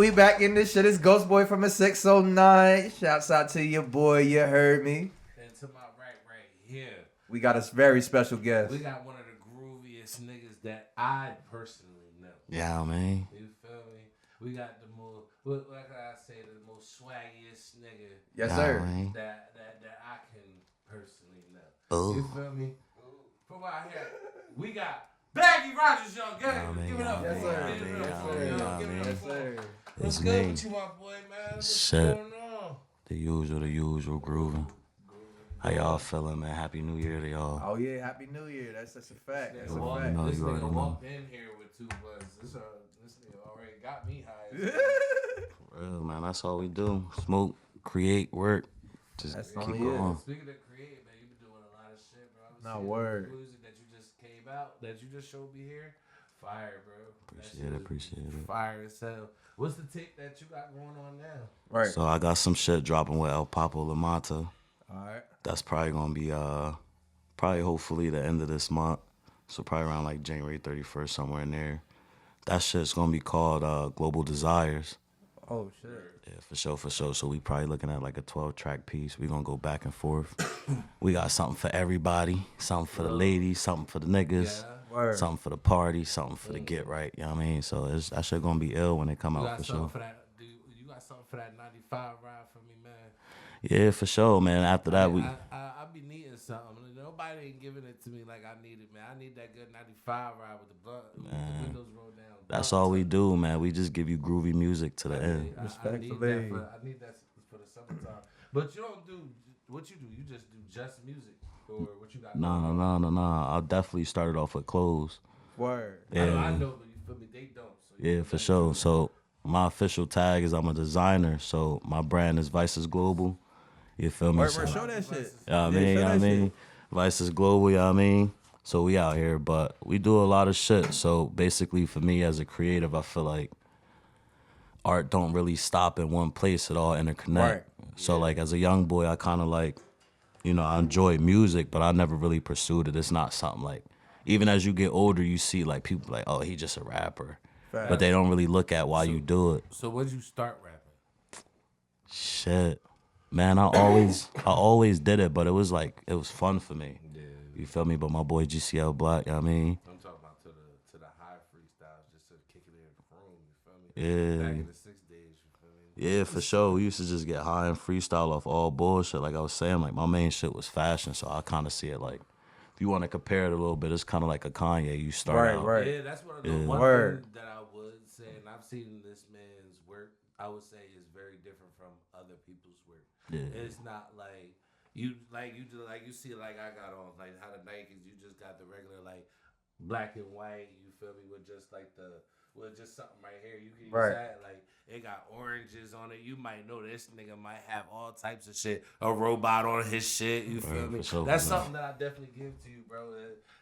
we back in this shit. It's Ghost Boy from a 609. Shouts out to your boy, you heard me. And to my right here, we got a very special guest. We got one of the grooviest niggas that I personally know. Yeah, man. You feel me? We got the most, like I say, the most swaggiest nigga. Yes, sir. That I can personally know. Ooh. You feel me? From out here, we got Baggy Rodgers, y'all. Give it up. Yes, sir. Give it up, sir. What's It's good me. with you, my boy, man? What's Shit. going on? The usual grooving. How y'all feeling, man? Happy New Year to y'all. Oh yeah, Happy New Year. That's a fact. That's a No, fact. no, This you already nigga know. walked in here with 2 blunts. This nigga already got me high. For real, man. That's all we do. Smoke, create, work. Just That's keep all it going. is. Speaking of creative, man, you been doing a lot of shit, bro. Nah, word. The music that you just came out, that you just showed me here, fire, bro. Appreciate it. Fire itself. What's the tick that you got going on now? Right. So I got some shit dropping with El Papo La Mata. All right. That's probably gonna be hopefully the end of this month. So probably around like January 31st, somewhere in there. That shit's gonna be called Global Desires. Oh shit. Yeah, for sure. So we probably looking at like a 12-track piece. We gonna go back and forth. We got something for everybody, something for the ladies, something for the niggas, Word. something for the party, something for the get right. You know what I mean? So that shit gonna be ill when it come You out got for something sure. for that? You got something for that 95 ride for me, man? Yeah, for sure, man. After that, I be needing something. Nobody ain't giving it to me like I need it, man. I need that good 95 ride with the blunt, with the windows rolled down. that's all we do, man. We just give you groovy music to the end. Respectfully. I need that for the summertime. But you don't do what you do. You just do just music or what you got. No. I'll definitely start it off with clothes. Word. Yeah. I know, but you feel me? They don't. So Yeah, for sure. So my official tag is I'm a designer. So my brand is Vices Global. You feel me? Word, So, show that shit. yeah, show that shit. Vices Global, you know what I mean? So we out here, but we do a lot of shit. So basically for me as a creative, I feel like art don't really stop in one place, it all interconnect. Right. So like as a young boy, I kind of like, I enjoy music, but I never really pursued it. It's not something like, even as you get older, you see like people like, oh, he just a rapper. Fact. But they don't really look at why you do it. So when did you start rapping? Shit. Man, I always did it, but it was fun for me. Yeah. You feel me? But my boy GCL Black, you know what I mean? I'm talking about to the high freestyles, just to kick it in the room. You feel me? Yeah. Back in the 6 days. You feel me? Yeah, for sure. We used to just get high and freestyle off all bullshit. Like I was saying, like my main shit was fashion, so I kind of see it like, if you want to compare it a little bit, it's kind of like a Kanye. You start out. Right. Yeah, that's one of the one thing that I would say, and I've seen this man's work, I would say is very different from other people's work. Yeah. It's not like you see like I got on like how the Nikes, you just got the regular like black and white, you feel me, with just like with just something right here. You can use that, like it got oranges on it. You might know this nigga might have all types of shit. A robot on his shit, you feel me? Sure, That's something that I definitely give to you, bro.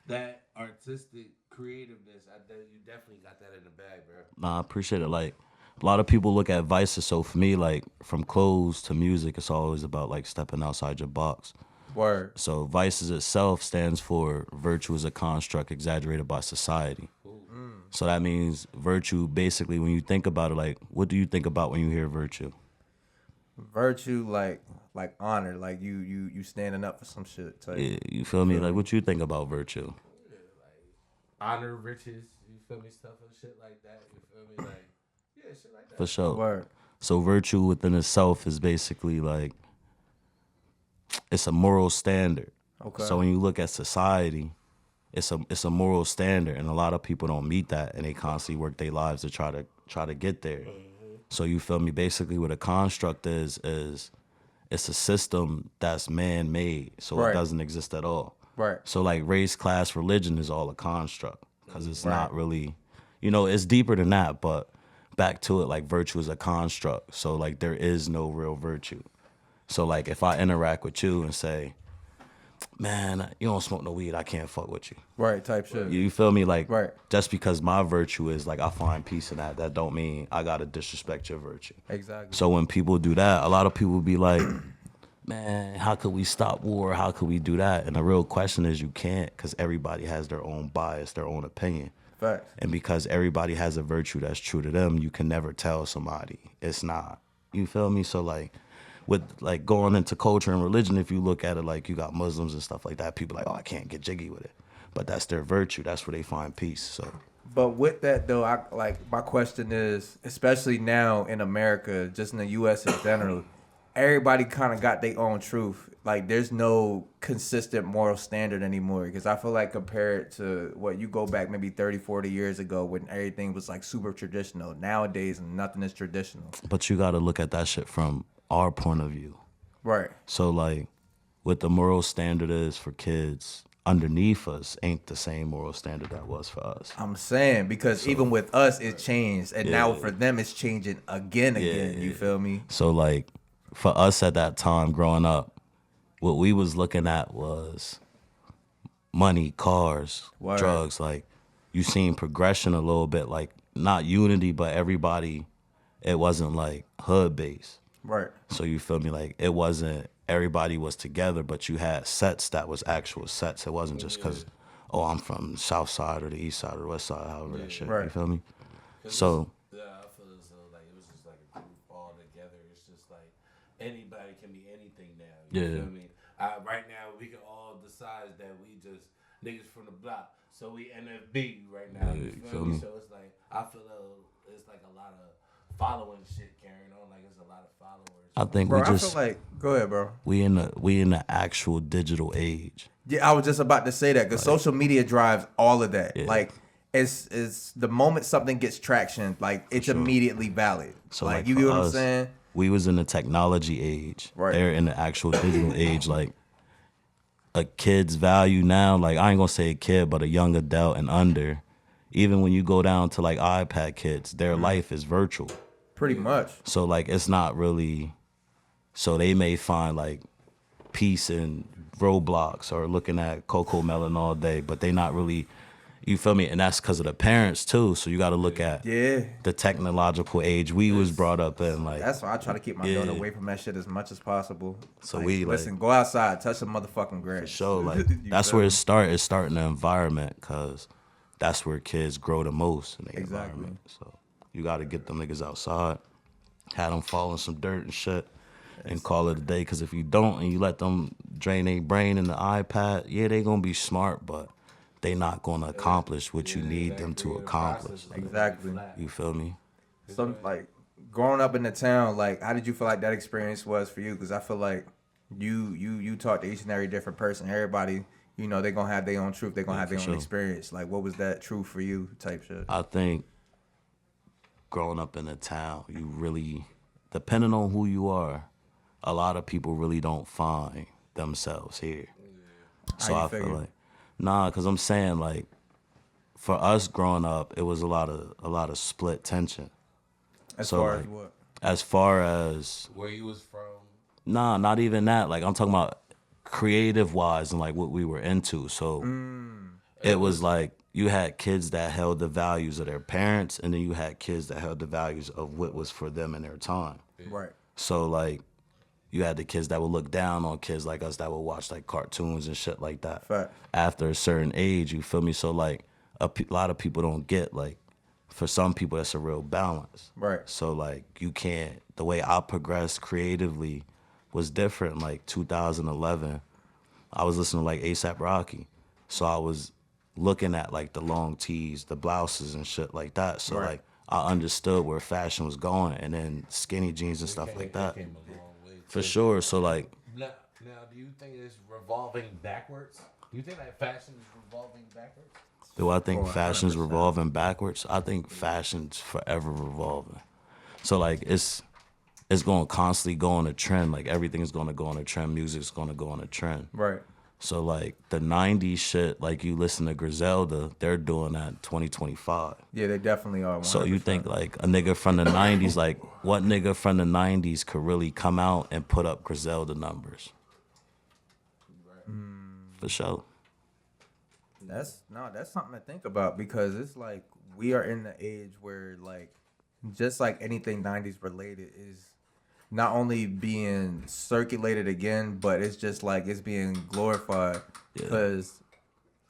That artistic creativeness, you definitely got that in the bag, bro. Nah, I appreciate it. Like, a lot of people look at Vices, so for me, like, from clothes to music, it's always about, like, stepping outside your box. Word. So Vices itself stands for virtue is a construct exaggerated by society. So that means virtue, basically, when you think about it, like, what do you think about when you hear virtue? Virtue, like honor, like you standing up for some shit. Type. Yeah, you feel me? Like, what you think about virtue? Yeah, like honor, riches, you feel me? Stuff and shit like that, you feel me? Like, yeah, shit like that. For sure. Word. So virtue within itself is basically like, it's a moral standard. Okay. So when you look at society, it's a moral standard, and a lot of people don't meet that, and they constantly work their lives to try to get there. So you feel me? Basically, what a construct is it's a system that's man-made, so it doesn't exist at all. Right. So like race, class, religion is all a construct because it's not really, it's deeper than that. But back to it, like virtue is a construct. So like there is no real virtue. So like if I interact with you and say, man, you don't smoke no weed, I can't fuck with you. Right, type shit. You feel me? Like, Right. just because my virtue is like I find peace in that don't mean I gotta disrespect your virtue. Exactly. So when people do that, a lot of people be like, man, how could we stop war? How could we do that? And the real question is you can't, because everybody has their own bias, their own opinion. Facts. And because everybody has a virtue that's true to them, you can never tell somebody it's not. You feel me? So like with like going into culture and religion, if you look at it, like you got Muslims and stuff like that, people like, oh, I can't get jiggy with it. But that's their virtue. That's where they find peace. So But with that though, I like my question is, especially now in America, just in the US in general, everybody kind of got their own truth. Like there's no consistent moral standard anymore, because I feel like compared to what you go back maybe 30, 40 years ago when everything was like super traditional. Nowadays nothing is traditional. but you got to look at that shit from our point of view. Right. So like what the moral standard is for kids underneath us ain't the same moral standard that was for us. I'm saying, because even with us it changed, and now for them it's changing again. You feel me? So like for us at that time growing up, what we was looking at was money, cars, Word. drugs. Like you seen progression a little bit, like not unity, but everybody, it wasn't like hood based. Right. So you feel me? Like it wasn't everybody was together, but you had sets that was actual sets. It wasn't just because, oh, I'm from the south side or the east side or the west side, however that shit. Right. You feel me? So Yeah, I feel as though like it was just like a group all together. It's just like anybody can be anything now. You Yeah. feel me? Right now we can all decide that we just niggas from the block. So we NFB right now. Yeah, You feel me? So it's like I feel it's like a lot of following shit carrying on. Like it's a lot of followers. I think Bro, we I just feel like, go ahead, bro. we in the actual digital age. Yeah, I was just about to say that, because social media drives all of that. Yeah. Like, it's the moment something gets traction, like it's immediately valid. So like like you for get what I'm us, saying? we was in the technology age. Right. They're in the actual digital age. Like a kid's value now, like I ain't gonna say a kid, but a young adult and under, even when you go down to like iPad kids, their life is virtual. Pretty much. So like it's not really, so they may find like peace in Roblox or looking at Coco Melon all day, but they not really, you feel me? And that's because of the parents too. So you got to look at Yeah. the technological age we was brought up in. Like That's why I try to keep my daughter away from that shit as much as possible. So like, we, like- listen, go outside, touch the motherfucking grass. show like You that's feel where me? it start. It's starting the environment because that's where kids grow the most in the Exactly. environment. So you got to get them niggas outside, have them fall in some dirt and shit, and call it a day. Because if you don't and you let them drain their brain in the iPad, yeah, they gonna be smart, but they not gonna accomplish what you need them to accomplish. Like, Exactly. you feel me? So, like, growing up in the town, like, how did you feel like that experience was for you? Because I feel like you talk to each and every different person. Everybody, you know, they're gonna have their own truth. They're gonna have their own sure. experience. Like, what was that truth for you type shit? I think growing up in a town, you really, depending on who you are, a lot of people really don't find themselves here. So How you I feel figure? like, because I'm saying like, for us growing up, it was a lot of split tension. As So, far like, as what? As far as Where you was from? not even that. Like I'm talking about creative wise and like what we were into. So it was like you had kids that held the values of their parents, and then you had kids that held the values of what was for them in their time. Right. So like you had the kids that would look down on kids like us that would watch like cartoons and shit like that. Fact. After a certain age, you feel me? So like a lot of people don't get like, for some people that's a real balance. Right. So like you can't, the way I progressed creatively was different. Like 2011, I was listening to like A$AP Rocky. So I was looking at like the long tees, the blouses and shit like that. So Right. like I understood where fashion was going, and then skinny jeans and stuff like that. Came a long way. For sure. So like Now, do you think it's revolving backwards? Do you think that fashion is revolving backwards? do I think Oh, fashion's 100%. revolving backwards? I think fashion's forever revolving. So like it's going to constantly go on a trend. Like everything's going to go on a trend. Music's going to go on a trend. Right. So like the 90s shit, like you listen to Griselda, they're doing that 2025. Yeah, they definitely are. 100%. So you think like a nigga from the 90s, like what nigga from the 90s could really come out and put up Griselda numbers? For sure. That's something to think about, because it's like we are in the age where like just like anything 90s related is not only being circulated again, but it's just like it's being glorified, because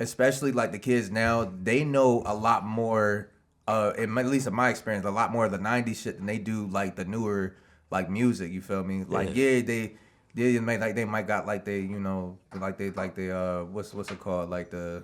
especially like the kids now, they know a lot more. At least in my experience, a lot more of the '90s shit than they do like the newer like music. You feel me? Like they might got like they what's it called, like the,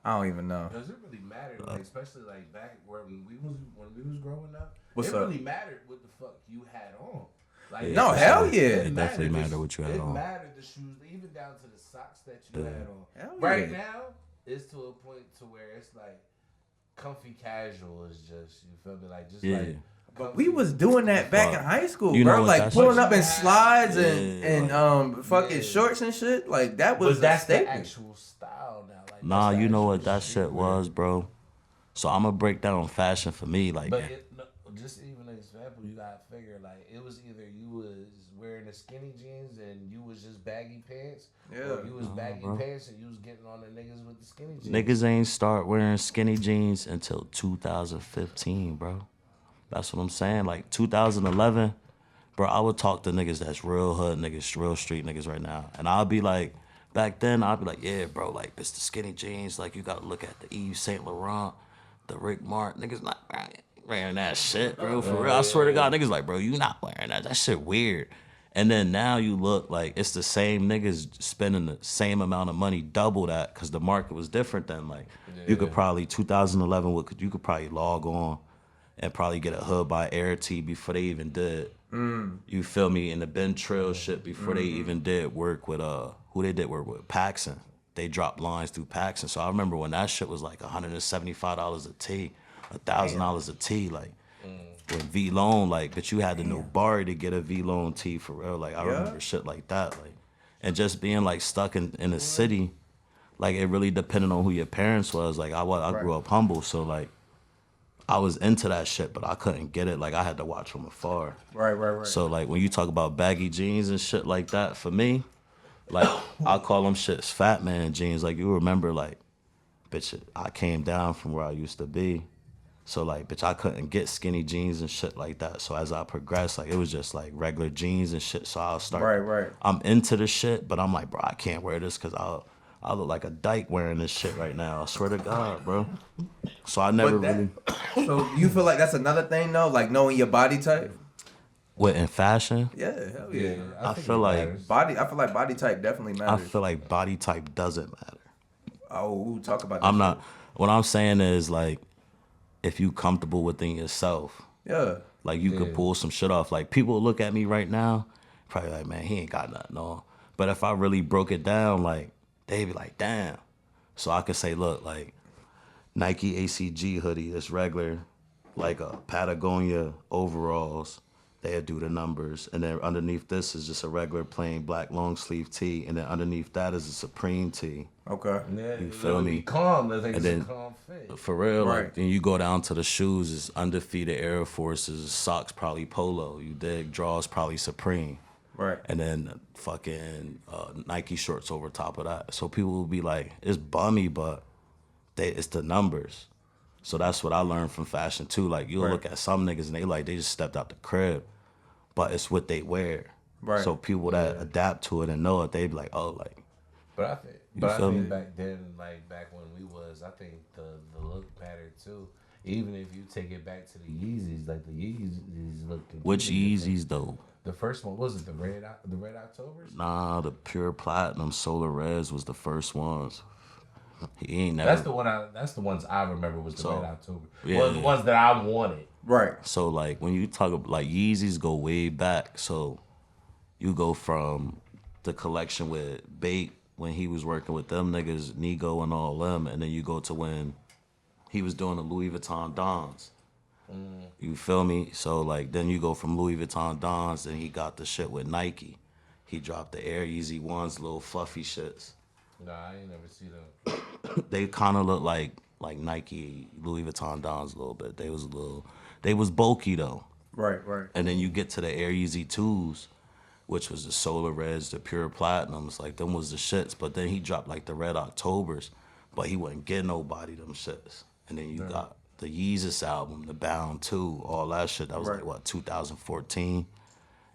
I don't even know. Does it really matter? Like, especially like back when we was growing up, What's it up? really mattered what the fuck you had on. Like, No, hell yeah. It definitely mattered what you had on. It mattered the shoes, even down to the socks that you had on. Hell Right yeah. now, it's to a point to where it's like comfy casual is just, you feel me, like just like. But we was doing that back in high school, You know bro. what Like that's pulling like? up in slides and fucking shorts and shit. Like that was But that's a the staple. actual style now. Like, Nah, that's the you know what actual that shit was, bro. So I'm gonna break down fashion for me, like. But just even an example, you gotta figure like it was either you was wearing the skinny jeans and you was just baggy pants, or you was baggy pants and you was getting on the niggas with the skinny jeans. Niggas ain't start wearing skinny jeans until 2015, bro. That's what I'm saying. Like 2011, bro, I would talk to niggas that's real hood niggas, real street niggas right now. And I'll be like, back then, I'd be like, yeah, bro, like, it's the skinny jeans. Like, you gotta look at the Yves Saint Laurent, the Rick Martin. Niggas not wearing that shit, bro. For real. I swear to God, niggas like, bro, you not wearing that. That shit weird. And then now you look like it's the same niggas spending the same amount of money, double that, because the market was different then. Like, you could probably, 2011, you could probably log on and probably get a hood by Air T before they even did. You feel me? And the Ben Trail shit before they even did work with who they did work with? Paxson. They dropped lines through Paxson. So I remember when that shit was like $175 a tee, $1,000 a tee, like with V Loan, like, but you had to know Barry to get a V Loan tee for real. Like I remember shit like that. Like, and just being like stuck in the city, like it really depended on who your parents was. Like I grew up humble, so like I was into that shit, but I couldn't get it. Like I had to watch from afar. Right. So like when you talk about baggy jeans and shit like that, for me, like I call them shits fat man jeans. Like you remember, like, bitch, I came down from where I used to be. So like, bitch, I couldn't get skinny jeans and shit like that. So as I progressed, like it was just like regular jeans and shit. So I'll start. Right. I'm into the shit, but I'm like, bro, I can't wear this because I look like a dyke wearing this shit right now. I swear to God, bro. So I never really. So you feel like that's another thing though, like knowing your body type? What, in fashion? Yeah, hell yeah. I feel like body type definitely I matters. feel like body type doesn't matter. Oh, talk about that. I'm not. What I'm saying is like, if you comfortable within yourself, like you could pull some shit off. Like people look at me right now, probably like, man, he ain't got nothing on. But if I really broke it down, like they be like, damn. So I could say, look, like Nike ACG hoodie, it's regular, like a Patagonia overalls. They'll do the numbers, and then underneath this is just a regular plain black long sleeve tee, and then underneath that is a Supreme tee. Okay. Yeah, You feel me? Calm. That's like And it's then a calm fit. for real, Right. like then you go down to the shoes, it's undefeated Air Forces, socks probably Polo, you dig, draws probably Supreme. Right. And then fucking Nike shorts over top of that. So people will be like, it's bummy, but it's the numbers. So that's what I learned from fashion too. Like you'll look at some niggas and they just stepped out the crib, but it's what they wear. Right. So people that adapt to it and know it, they be like, oh, like. But I think back then, like back when we was, I think the look mattered too. Even if you take it back to the Yeezys, like the Yeezys look. Which Yeezys though? The first one was it the Red Octobers? Nah, the pure platinum Solar Reds was the first ones. He ain't never. That's the ones I remember was the Red October. Yeah, Well, the ones that I wanted. Right. So like when you talk about like Yeezys go way back. So you go from the collection with Bait when he was working with them niggas, Nigo and all them, and then you go to when he was doing the Louis Vuitton Dons. You feel me? So like then you go from Louis Vuitton Dons, and he got the shit with Nike. He dropped the Air Yeezy ones, little fluffy shits. Nah, I ain't never see them. They kind of look like Nike Louis Vuitton Dons a little bit. They was bulky though. Right. And then you get to the Air Yeezy 2s, which was the Solar Reds, the Pure Platinums, like them was the shits. But then he dropped like the Red Octobers, but he wouldn't get nobody them shits. And then you got the Yeezus album, the Bound 2, all that shit. That was like what, 2014?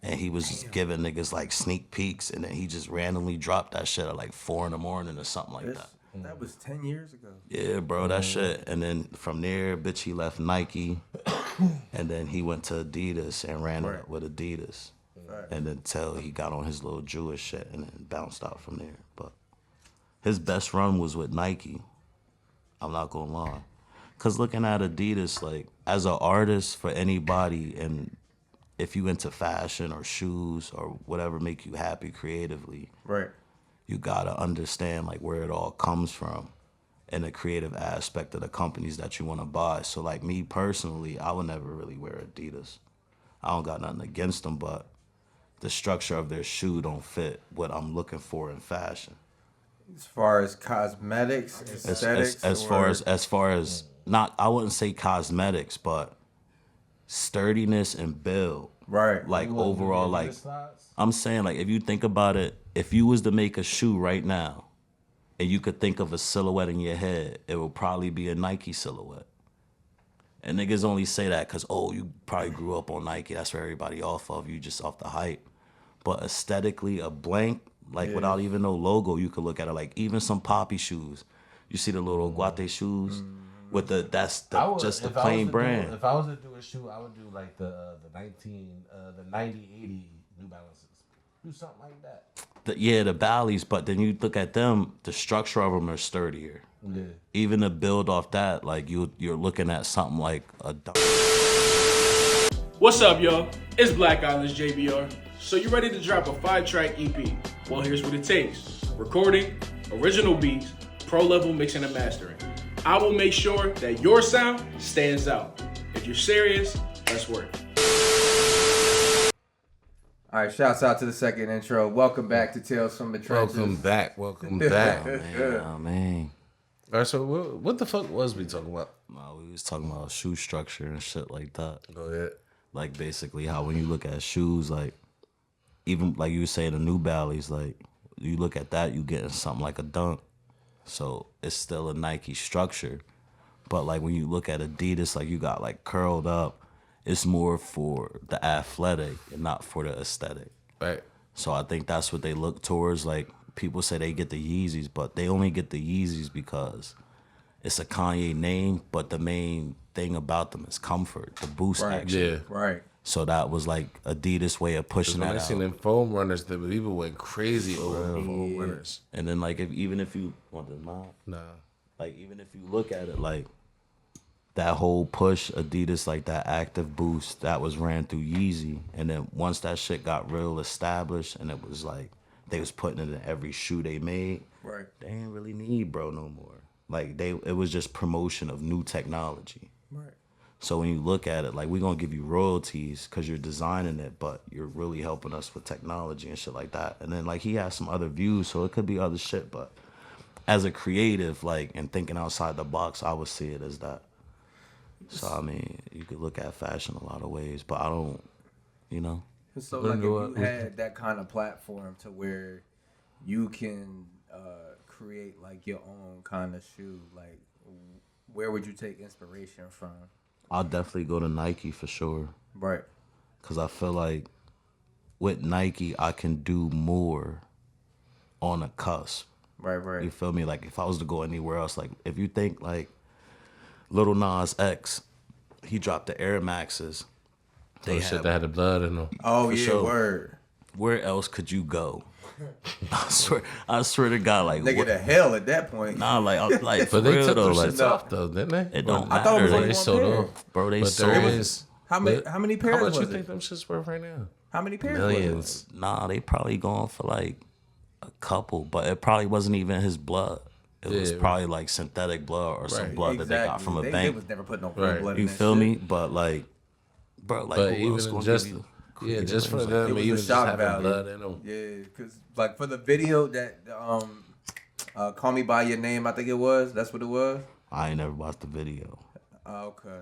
And he was just giving niggas like sneak peeks, and then he just randomly dropped that shit at like 4 in the morning or something like that. That was 10 years ago. Yeah, bro, that shit. And then from there, bitch, he left Nike, and then he went to Adidas and ran it with Adidas, and then till he got on his little Jewish shit and then bounced out from there. But his best run was with Nike. I'm not gonna lie, cause looking at Adidas, like as an artist for anybody, and if you into fashion or shoes or whatever make you happy creatively, Right. you gotta understand like where it all comes from and the creative aspect of the companies that you want to buy. So like me personally, I would never really wear Adidas. I don't got nothing against them, but the structure of their shoe don't fit what I'm looking for in fashion. As far as cosmetics, aesthetics, as far as not, I wouldn't say cosmetics, but sturdiness and build. Right. Like overall, like I'm saying, like if you think about it, if you was to make a shoe right now, and you could think of a silhouette in your head, it would probably be a Nike silhouette. And niggas only say that because, oh, you probably grew up on Nike. That's where everybody off of. You just off the hype. But aesthetically, a blank, like without even no logo, you could look at it like even some poppy shoes. You see the little guate shoes with just the plain brand. If I was to do a shoe, I would do like the 90-80 New Balances. Do something like that. The Bally's, but then you look at them, the structure of them are sturdier. Yeah. Even to build off that, like you're looking at something like a. What's up, y'all? It's Black Island's JBR. So you ready to drop a 5-track EP? Well, here's what it takes: recording, original beats, pro-level mixing and mastering. I will make sure that your sound stands out. If you're serious, let's work. All right, shouts out to the second intro. Welcome back to Tales from the Trenches. Welcome back. Oh man. All right, so what the fuck was we talking about? No, we was talking about shoe structure and shit like that. Go ahead. Like basically how when you look at shoes, like even like you were saying the New Bally's, like you look at that, you getting something like a Dunk. So it's still a Nike structure. But like when you look at Adidas, like you got like curled up, it's more for the athletic and not for the aesthetic. Right. So I think that's what they look towards. Like people say they get the Yeezys, but they only get the Yeezys because it's a Kanye name, but the main thing about them is comfort, the boost action. Yeah. Right. So that was like Adidas' way of pushing that When I out. seen them foam runners, the people went crazy over foam runners. And then like even if you want the mouth, Nah. like even if you look at it, like that whole push Adidas, like that active boost that was ran through Yeezy, and then once that shit got real established, and it was like they was putting it in every shoe they made. Right. They ain't really need bro no more. Like it was just promotion of new technology. Right. So when you look at it, like we're gonna give you royalties because you're designing it, but you're really helping us with technology and shit like that. And then like he has some other views, so it could be other shit. But as a creative, like and thinking outside the box, I would see it as that. So I mean, you could look at fashion a lot of ways, but I don't, you know. So like if you had that kind of platform to where you can create like your own kind of shoe, like where would you take inspiration from? I'll definitely go to Nike for sure. Right. Because I feel like with Nike, I can do more on a cusp. Right. You feel me? Like if I was to go anywhere else, like if you think like Lil Nas X, he dropped the Air Maxes. They shit that had the blood in them. Oh, For yeah, sure. word. Where else could you go? I swear to God, like Nigga to hell at that point. Nah, like for But they real took though, them like shits off though, didn't they? it don't I thought it was matter. only They one sold pair. off. Bro, they But sold there it. is. How many How pairs much was you it? think them shits worth right now? How many pairs was Millions. Nah, they probably going for like a couple, but it probably wasn't even his blood. It was Yeah. probably like synthetic blood or some Right. blood it? that they got from a They bank. was never putting no Right. blood in You that feel shit. me? But like, bro, like But who else even gonna just give you just for things like them, It was even the just shock having value. blood in them. Yeah, because like for the video that Call Me By Your Name, I think it was. That's what it was. I ain't never watched the video. Okay.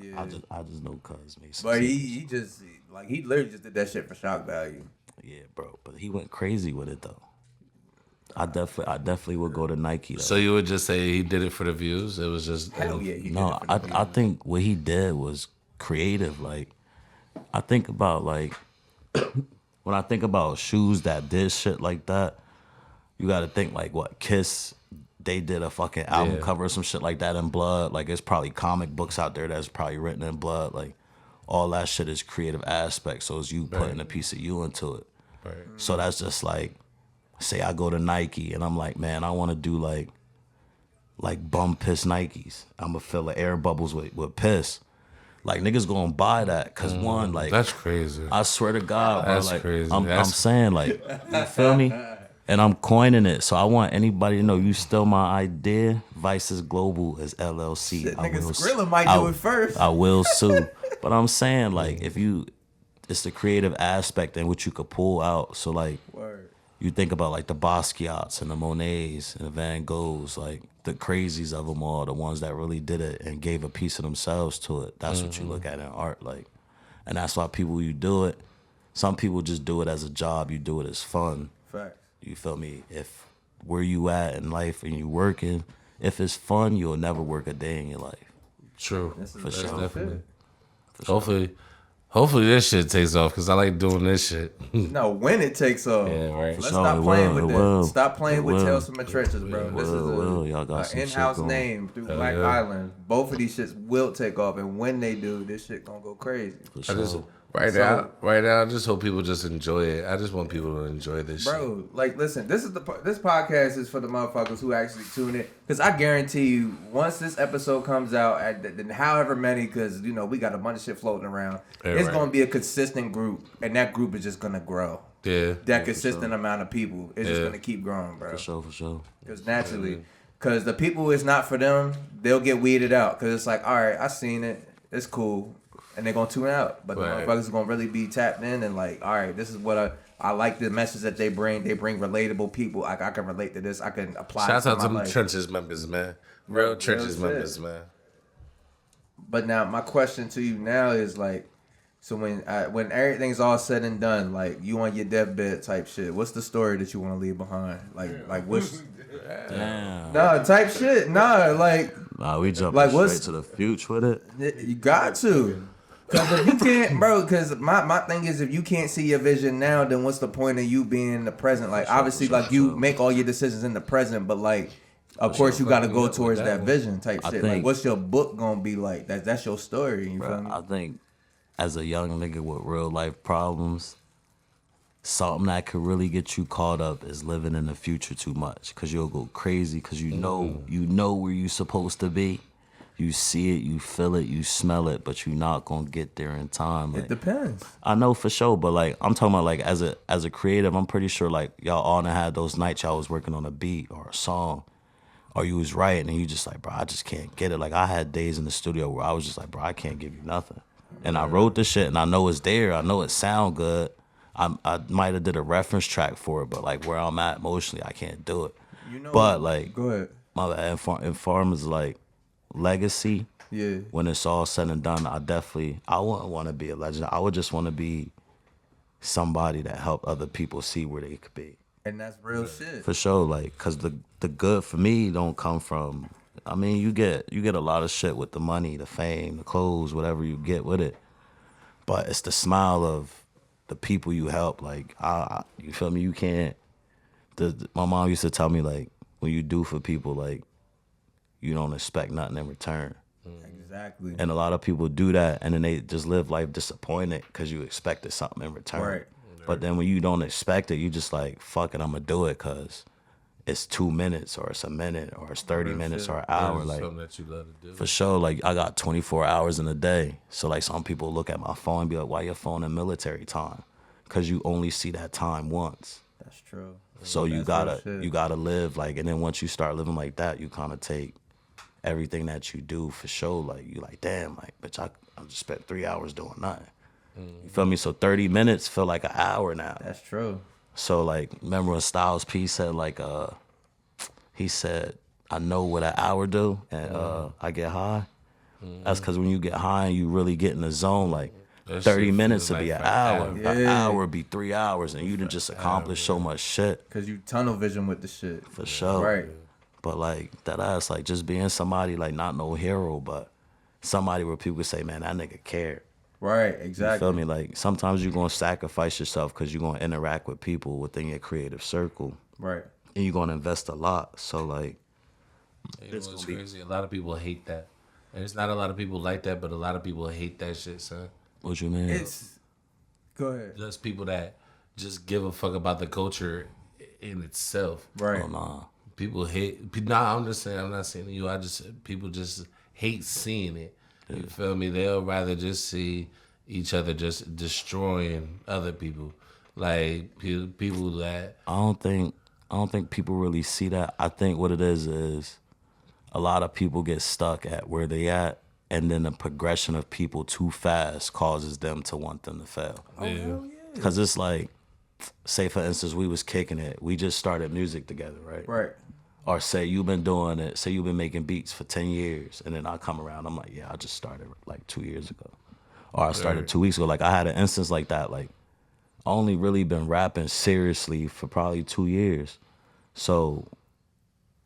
Yeah. I just know cuz me. But he just like he literally just did that shit for shock value. Yeah, bro. But he went crazy with it though. I definitely would go to Nike though. So you would just say he did it for the views? It was just Hell yeah, he No, did it for the I views. think what he did was creative. Like, I think about like when I think about shoes that did shit like that, you got to think like what Kiss they did a fucking album cover or some shit like that in blood. Like, there's probably comic books out there that's probably written in blood. Like, all that shit is creative aspect. So it's you putting a piece of you into it. Right. So that's just like, say I go to Nike and I'm like, man, I want to do like bum piss Nikes. I'm gonna fill the air bubbles with piss. Like, niggas gonna buy that because one, like, that's crazy. I swear to God, bro, That's like, crazy. I'm saying, like, you feel me? And I'm coining it, so I want anybody to know you steal my idea. Vices Global is LLC. Shit, nigga, Skrilla might do it first. I will sue, but I'm saying, like, it's the creative aspect and what you could pull out. So like, you think about like the Basquiat's and the Monets and the Van Goghs, like the crazies of them all, the ones that really did it and gave a piece of themselves to it. That's what you look at in art, like, and that's why people, you do it. Some people just do it as a job. You do it as fun. Facts. You feel me? If where you at in life and you working, if it's fun, you'll never work a day in your life. True. For sure. Definitely. Hopefully this shit takes off because I like doing this shit. No, when it takes off. Yeah, right. Let's sure, stop playing with that. will. Stop playing It with will. Tales from the Trenches, bro. This is Y'all got an some shit in-house going. name through Black Island. Both of these shits will take off, and when they do, this shit gonna go crazy. For I just sure. right now, I just hope people just enjoy it. I just want people to enjoy this shit. Bro, like, listen, this podcast is for the motherfuckers who actually tune in. Because I guarantee you, once this episode comes out, at however many, because, you know, we got a bunch of shit floating around, it's going to be a consistent group, and that group is just going to grow. Yeah. That consistent amount of people is just going to keep growing, bro. For sure. Because naturally, because the people it's not for them, they'll get weeded out. Because it's like, all right, I seen it. It's cool. And they're going to tune out. But the motherfuckers are going to really be tapped in and like, all right, this is what I like the message that they bring. They bring relatable people. I can relate to this. I can apply Shout it out to my them life. Trenches members, man. Real Trenches members, man. But now my question to you now is like, so when everything's all said and done, like you on your deathbed type shit, what's the story that you want to leave behind? Like what's Damn. no type shit? Nah, like Nah, we jumping Like, straight what's- to the future with it. you got to. Cause if you can't, bro. Cause my thing is, if you can't see your vision now, then what's the point of you being in the present? Like obviously, like you make all your decisions in the present, but like, of course, you got to go towards that vision type shit. Like, think- what's your book gonna be like? That's your story. You feel me? I think as a young nigga with real life problems, something that could really get you caught up is living in the future too much. Cause you'll go crazy because you know where you supposed to be. You see it, you feel it, you smell it, but you're not gonna get there in time. Like, It depends. I know for sure, but like I'm talking about like as a creative, I'm pretty sure like y'all all done had those nights y'all was working on a beat or a song, or you was writing and you just like, bro, I just can't get it. Like I had days in the studio where I was just like, bro, I can't give you nothing. And I wrote this shit and I know it's there. I know it sound good. I might have did a reference track for it, but like where I'm at emotionally, I can't do it. You know. But like Go ahead. my bad, Inform is like legacy. Yeah. When it's all said and done, I wouldn't want to be a legend. I would just want to be somebody that helped other people see where they could be. And that's real shit. For sure, like, cause the good for me don't come from. I mean, you get a lot of shit with the money, the fame, the clothes, whatever you get with it. But it's the smile of the people you help. Like, you feel me? You can't. My mom used to tell me like, when you do for people, like, you don't expect nothing in return. Exactly. And a lot of people do that, and then they just live life disappointed because you expected something in return. Right. But then when you don't expect it, you just like, fuck it, I'm gonna do it because it's 2 minutes or it's a minute or it's 30 minutes or an hour. Like, something that you love to do. for sure, like I got 24 hours in a day. So like some people look at my phone and be like, why your phone in military time? Because you only see that time once. That's true. So you That's real shit. gotta live like, and then once you start living like that, you kind of take everything that you do for sure. Like you like, damn, like bitch, I just spent 3 hours doing nothing. You feel me? So 30 minutes feel like an hour now. That's true. So like, remember when Styles P said like, he said, I know what an hour do, and I get high. That's because when you get high and you really get in the zone, like That 30 shit minutes feels would be like an hour. forever. An Yeah. hour would be 3 hours, and you done just accomplished so much shit. Cause you tunnel vision with the shit. For sure. Right. But like that ass, like just being somebody like not no hero, but somebody where people say, man, that nigga cared. Right. You Exactly. feel me? Like sometimes you're gonna sacrifice yourself because you're gonna interact with people within your creative circle, Right. and you're gonna invest a lot. So like, You know what's crazy? A lot of people hate that. And it's not a lot of people like that, but a lot of people hate that shit, son. What you mean? Go ahead. Just people that just give a fuck about the culture in itself. Right. Oh, nah. People hate. Nah, I'm just saying. I'm not saying to you. People just hate seeing it. You feel me? They'll rather just see each other just destroying other people. Like people that I don't think people really see that. I think what it is a lot of people get stuck at where they at, and then the progression of people too fast causes them to want them to fail. Because it's like, say for instance, we was kicking it. We just started music together, right? Right. Or say you've been doing it. Say you've been making beats for 10 years, and then I come around. I'm like, yeah, I just started like 2 years ago, or I started 2 weeks ago. Like I had an instance like that. Like I only really been rapping seriously for probably 2 years. So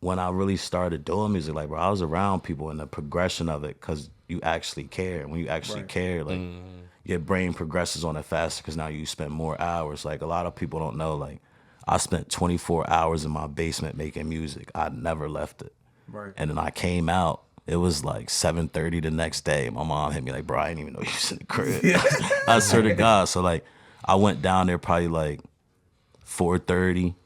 when I really started doing music, like, bro, I was around people and the progression of it, because you actually care. When you actually care, like, your brain progresses on it faster because now you spend more hours. Like, a lot of people don't know, like, I spent 24 hours in my basement making music. I never left it. Right. And then I came out. It was like 7:30 the next day. My mom hit me like, bro, I didn't even know you was in the crib. I swear to God. So, like, I went down there probably like 4:30.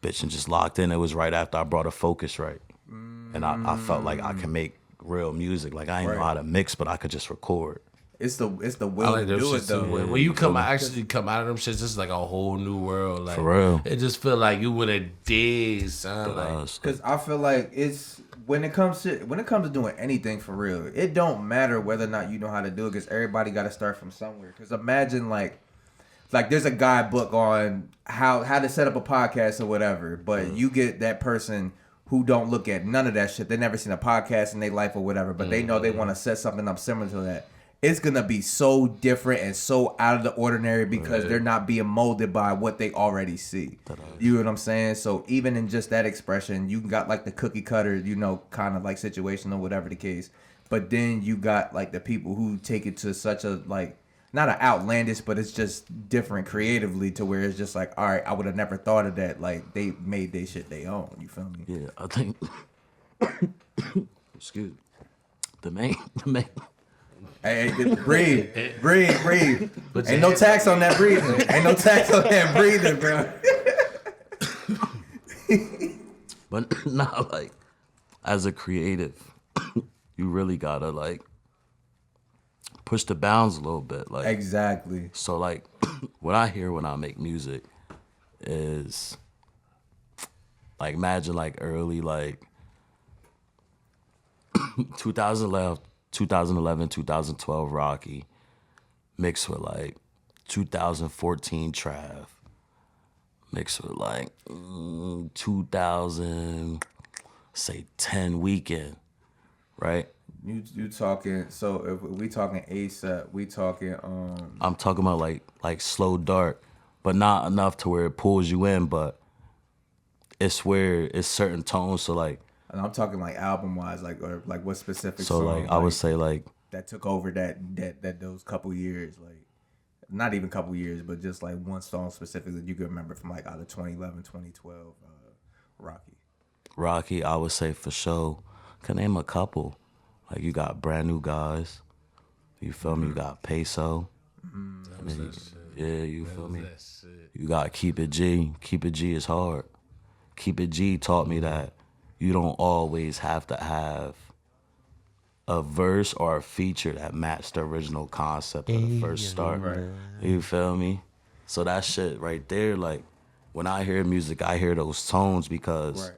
Bitch, and just locked in. It was right after I brought a Focusrite. And I felt like I can make real music. Like, I didn't know how to mix, but I could just record. It's the will to do it though. When you actually come out of them shits, it's like a whole new world. Like, For real. It just feel like you would have did, son. Like, Because I feel like it's when it comes to doing anything for real, it don't matter whether or not you know how to do it, because everybody got to start from somewhere. Because imagine like there's a guidebook on how to set up a podcast or whatever, but you get that person who don't look at none of that shit. They never seen a podcast in their life or whatever, but they know they want to set something up similar to that. It's gonna be so different and so out of the ordinary because they're not being molded by what they already see. You know what I'm saying? So even in just that expression, you got like the cookie cutter, you know, kind of like situation or whatever the case. But then you got like the people who take it to such a like, not an outlandish, but it's just different creatively to where it's just like, all right, I would have never thought of that. Like, they made their shit their own. You feel me? Yeah, I think. Excuse me. The main. Hey, breathe. Ain't no tax on that breathing. Ain't no tax on that breathing, bro. But not like, as a creative, you really gotta like push the bounds a little bit. Like, Exactly. so like, what I hear when I make music is like, imagine like early like 2011, 2012 Rocky mixed with like 2014 Trav mixed with like 2010 Weekend, right? You talking, so if we talking ASAP, we talking I'm talking about like slow dark, but not enough to where it pulls you in, but it's where it's certain tones. So like, and I'm talking like album wise, like, or like what specific so song, like I would say like that took over that those couple years, like not even couple years, but just like one song specifically that you can remember from like out of 2011, 2012, Rocky, I would say for sure. Can name a couple. Like, you got Brand New Guys. You feel me? You got Peso. Yeah, you feel me? You got Keep It G. Keep It G is hard. Keep It G taught me that you don't always have to have a verse or a feature that matched the original concept of the first start. Right. You feel me? So that shit right there, like, when I hear music, I hear those tones because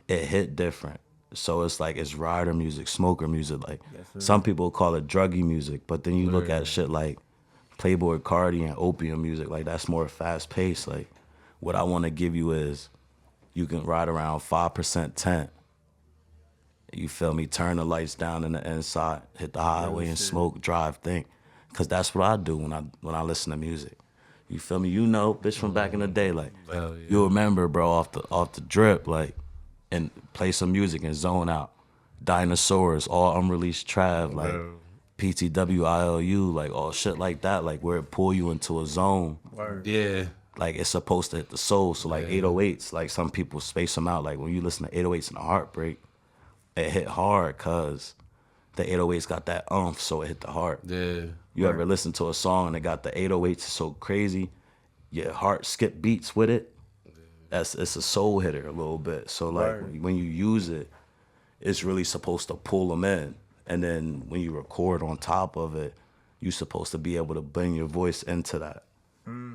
it hit different. So it's like, it's rider music, smoker music. Like, some people call it druggy music, but then you look at shit like Playboy Cardi and opium music, like, that's more fast paced. Like, what I want to give you is, you can ride around 5% tent. You feel me? Turn the lights down in the inside, hit the highway and smoke, drive, think. Cause that's what I do when I listen to music. You feel me? You know, bitch, from back in the day, like, you'll remember, bro, off the drip, like, and play some music and zone out. Dinosaurs, all unreleased Trav, like PTWILU, like all shit like that, like where it pull you into a zone. Yeah. Like, it's supposed to hit the soul. So like 808s, like some people space them out. Like, when you listen to 808s and a heartbreak, it hit hard because the 808s got that umph, so it hit the heart. Yeah. You ever listen to a song and it got the 808s so crazy, your heart skip beats with it? It's a soul hitter a little bit. So like when you use it, it's really supposed to pull them in. And then when you record on top of it, you're supposed to be able to bring your voice into that.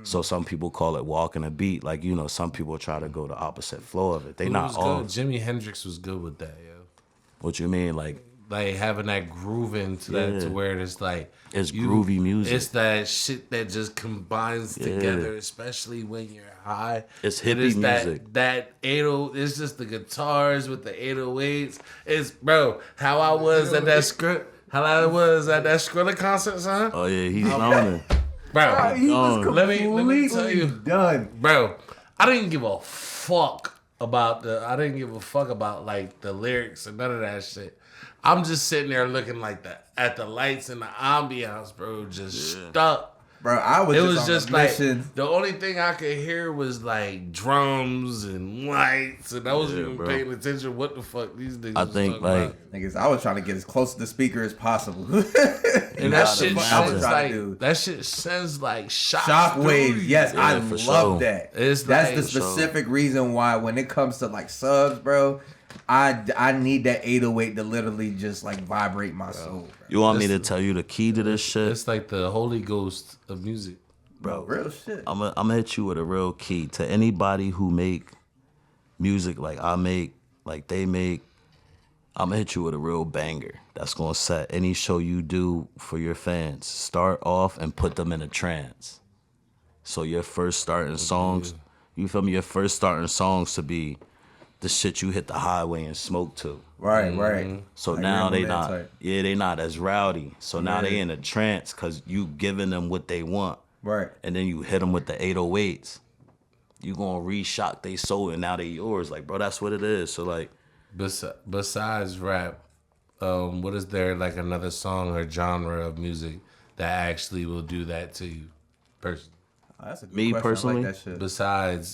So some people call it walking a beat. Like, you know, some people try to go the opposite flow of it. They not all. Good? Jimi Hendrix was good with that, yo. What you mean? Like having that groove into that to where it's like it's groovy music. It's that shit that just combines together, especially when you're high. It's hippie music. That 80, it's just the guitars with the 808s. It's bro, how I was at that Skrilla concert, son. Oh yeah, he's on it. Bro, he was let me tell you, done. bro. I didn't give a fuck about like the lyrics and none of that shit. I'm just sitting there looking like that at the lights and the ambiance, bro, just stuck. Bro, it was just like the only thing I could hear was like drums and lights, and I wasn't even paying attention what the fuck these niggas I think like about. Niggas, I was trying to get as close to the speaker as possible. And that shit sends like shock waves. Yes, I love that. That's the specific reason why when it comes to like subs, bro, I need that 808 to literally just like vibrate my soul. Bro. You want me to tell you the key to this shit? It's like the Holy Ghost of music, bro. Real shit. I'm gonna hit you with a real key to anybody who make music like I make, like they make. I'm gonna hit you with a real banger that's gonna set any show you do for your fans. Start off and put them in a trance. So your first starting songs, you feel me? Your first starting songs to be the shit you hit the highway and smoke to. Right. So now they not as rowdy. So now they in a trance because you giving them what they want. Right. And then you hit them with the 808s. You gonna re-shock they soul and now they yours. Like, bro, that's what it is. So like, besides rap, what is there like another song or genre of music that actually will do that to you, personally? That's a good me question. personally, I like that shit.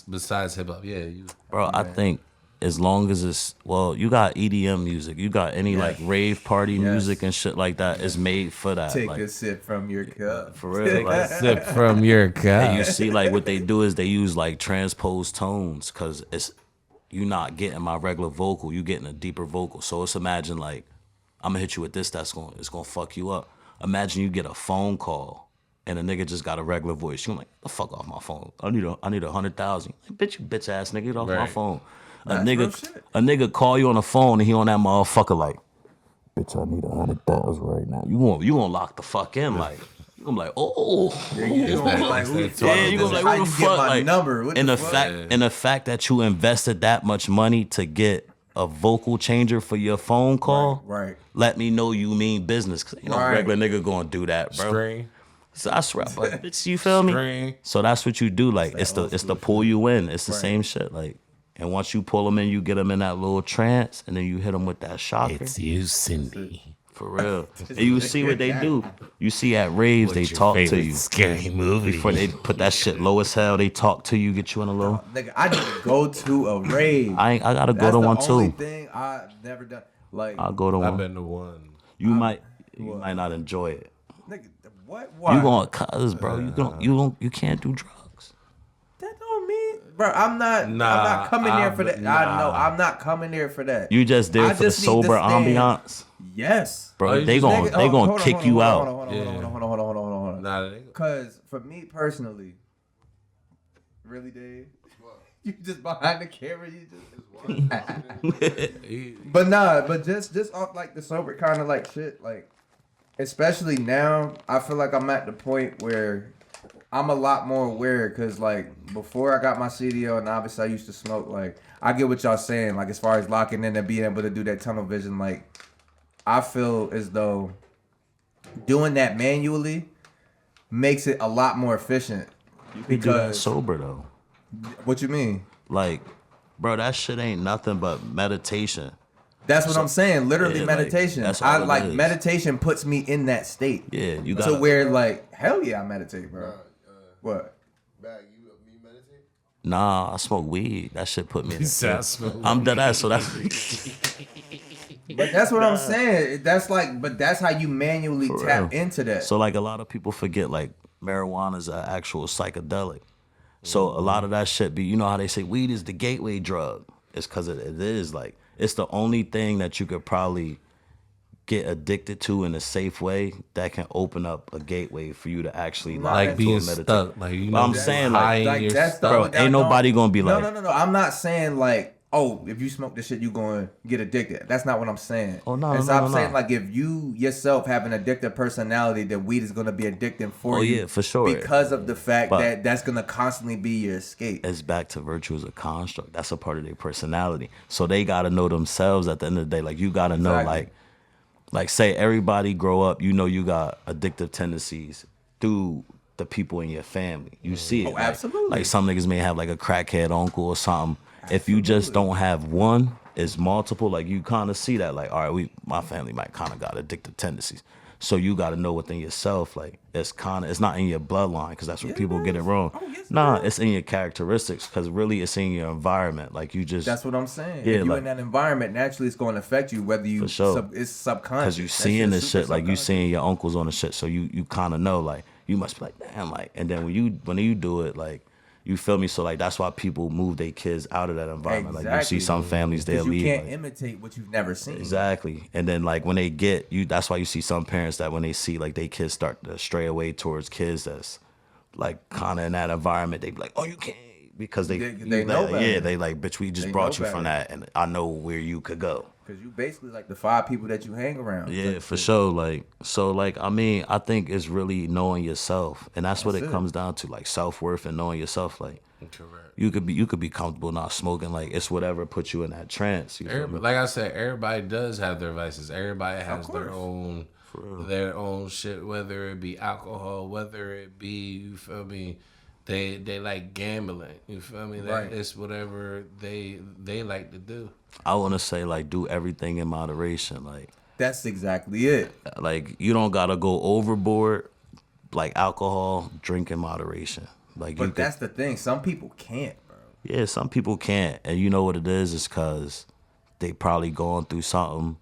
Besides hip hop, you. Bro, I think as long as it's you got EDM music, you got any like rave party music and shit like that is made for that. Take like, a sip from your cup. For real, like sip from your cup. And you see like what they do is they use like transposed tones because you not getting my regular vocal, you getting a deeper vocal. So it's imagine like I'm gonna hit you with this it's gonna fuck you up. Imagine you get a phone call and a nigga just got a regular voice. You're like, the fuck off my phone. I need 100,000. Like, bitch, you bitch ass nigga, get off my phone. A nigga call you on the phone and he on that motherfucker like, bitch, I need 100,000 right now. You gonna lock the fuck in like. You gonna be like, oh, you gonna be like, what the fuck? Like, number? And the fact that you invested that much money to get a vocal changer for your phone call, right. Let me know you mean business. Cause you know, regular nigga gonna do that, bro. Screen. So I swear, but bitch, you feel me? Screen. So that's what you do. Like it's the pull you in. It's the same shit. Like, and once you pull them in, you get them in that little trance, and then you hit them with that shocker. It's you, Cindy. For real. And you see what they do. You see at raves, they talk to you. Scary movie. Before they put that shit low as hell, they talk to you, get you in a low. Nigga, I need to go to a rave. I gotta go to one too. That's the only thing I've never done. Like, I'll go to one. I've been to one. You might not enjoy it. Nigga, what? Why? You gonna cuz, bro. You can't do drugs. That don't mean, bro. I'm not coming there for that. I know I'm not coming there for that. You just there for the sober ambiance. Yes, bro. They gonna kick you out. Hold on. Because for me personally, really, Dave, you just behind the camera. But just off like the sober kind of like shit, like especially now, I feel like I'm at the point where I'm a lot more aware. Cause like before I got my CDO and obviously I used to smoke. Like I get what y'all saying. Like as far as locking in and being able to do that tunnel vision, like. I feel as though doing that manually makes it a lot more efficient. You can do that sober though. What you mean? Like, bro, that shit ain't nothing but meditation. That's what I'm saying. Literally meditation. Like, that's all it is. Meditation puts me in that state. Yeah, you got to where like hell yeah, I meditate, bro. What? Baggy, you meditate? Nah, I smoke weed. That shit put me in. I'm I'm dead ass. So that's. But that's what I'm saying. That's like, but that's how you manually For tap real. into that. So like a lot of people forget like marijuana is an actual psychedelic. So a lot of that shit be, you know how they say weed is the gateway drug. It's because it is like it's the only thing that you could probably get addicted to in a safe way that can open up a gateway for you to actually Like being meditate. stuck, like you know, I'm saying like, Like that's the bro, only- ain't nobody gonna be like, no. I'm not saying like, oh, if you smoke this shit, you going to get addicted. That's not what I'm saying. Oh, no, And so no, I'm no, saying no. like, if you yourself have an addictive personality, that weed is going to be addicting for Oh, you. yeah, for sure. Because of the fact But- that that's going to constantly be your escape. it's back to virtue as a construct. That's a part of their personality. So they gotta know themselves at the end of the day. Like you gotta know Exactly. like say everybody grow up, you know you got addictive tendencies through the people in your family. You see it. Oh, absolutely. Like some niggas may have like a crackhead uncle or something. If you just don't have one, it's multiple. Like you kind of see that. Like, all right, my family might kind of got addictive tendencies. So you got to know within yourself. Like it's not in your bloodline because that's where people get it wrong. Oh, yes, it Nah, is. it's in your characteristics because really it's in your environment. Like you just That's what I'm saying. Yeah, if you're like- in that environment, naturally it's going to affect you, whether you For sure. it's subconscious. because you That seeing shit's this super shit, like you subconscious. seeing your uncles on the shit, so you kind of know, like you must be like, damn, like, and then when you do it, like, you feel me? So like that's why people move their kids out of that environment. Like you see some families they'll 'Cause you leave. can't like- imitate what you've never seen. Exactly, and then like when they get you, that's why you see some parents that when they see like they kids start to stray away towards kids that's like kind of in that environment, they be like, oh, you can't because They know like, better. yeah, they like, bitch, we just They brought know you from better. that, and I know where you could go. Because you basically like the 5 people that you hang around. Yeah, Like, for sure. Like, so, like, I mean, I think it's really knowing yourself, and that's what That's it it. comes down to, like self-worth and knowing yourself. Like, correct. you could be comfortable not smoking. Like, it's whatever puts you in that trance. You feel me? Everybody, like I said, everybody does have their vices. Everybody has their course. own shit, whether it be alcohol, whether it be, you feel me, they like gambling. You feel me? Right. It's whatever they like to do. I want to say, like, do everything in moderation. That's exactly it. Like, you don't gotta go overboard. Like alcohol, drink in moderation. Like, But you could, that's the thing. Some people can't, bro. yeah, some people can't, and you know what it is? It's because they probably going through something,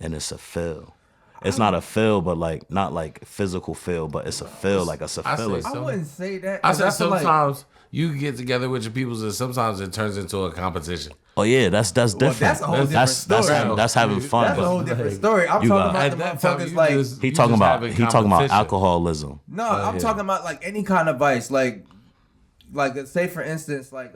and it's a feel. It's not a feel, but like not like physical feel, but it's a feel, like it's a I say feeling. I wouldn't say that. I 'cause said feel like- sometimes you can get together with your peoples, and sometimes it turns into a competition. Oh yeah, that's different. that's a whole different that's story. that's having fun. That's a but whole different story. I'm You talking got- about the At that time, motherfuckers you like just- he you talking just about having alcoholism. competition. no. I'm talking about like any kind of vice. Like say for instance, like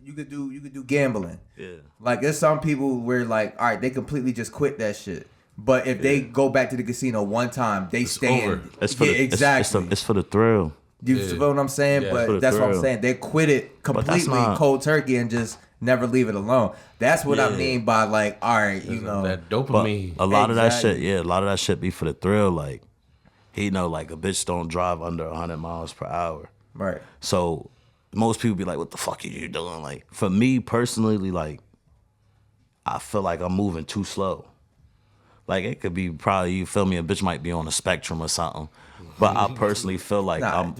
you could do gambling. Yeah. Like there's some people where like, all right, they completely just quit that shit. But if they go back to the casino one time, they stay over. in. It's for Yeah, the, exactly. It's for the thrill. You feel what I'm saying? Yeah. For the But that's what I'm thrill. saying. They quit it that's completely not- cold turkey and just never leave it alone. That's what I Yeah. mean by like, all right, you know. That But dopamine. a lot of that Exactly. shit, yeah, a lot of that shit be for the thrill. Like, he know, like a bitch don't drive under 100 miles per hour. Right. So most people be like, "What the fuck are you doing?" Like for me personally, like I feel like I'm moving too slow. Like it could be probably, you feel me, a bitch might be on a spectrum or something. But I personally feel like Nah,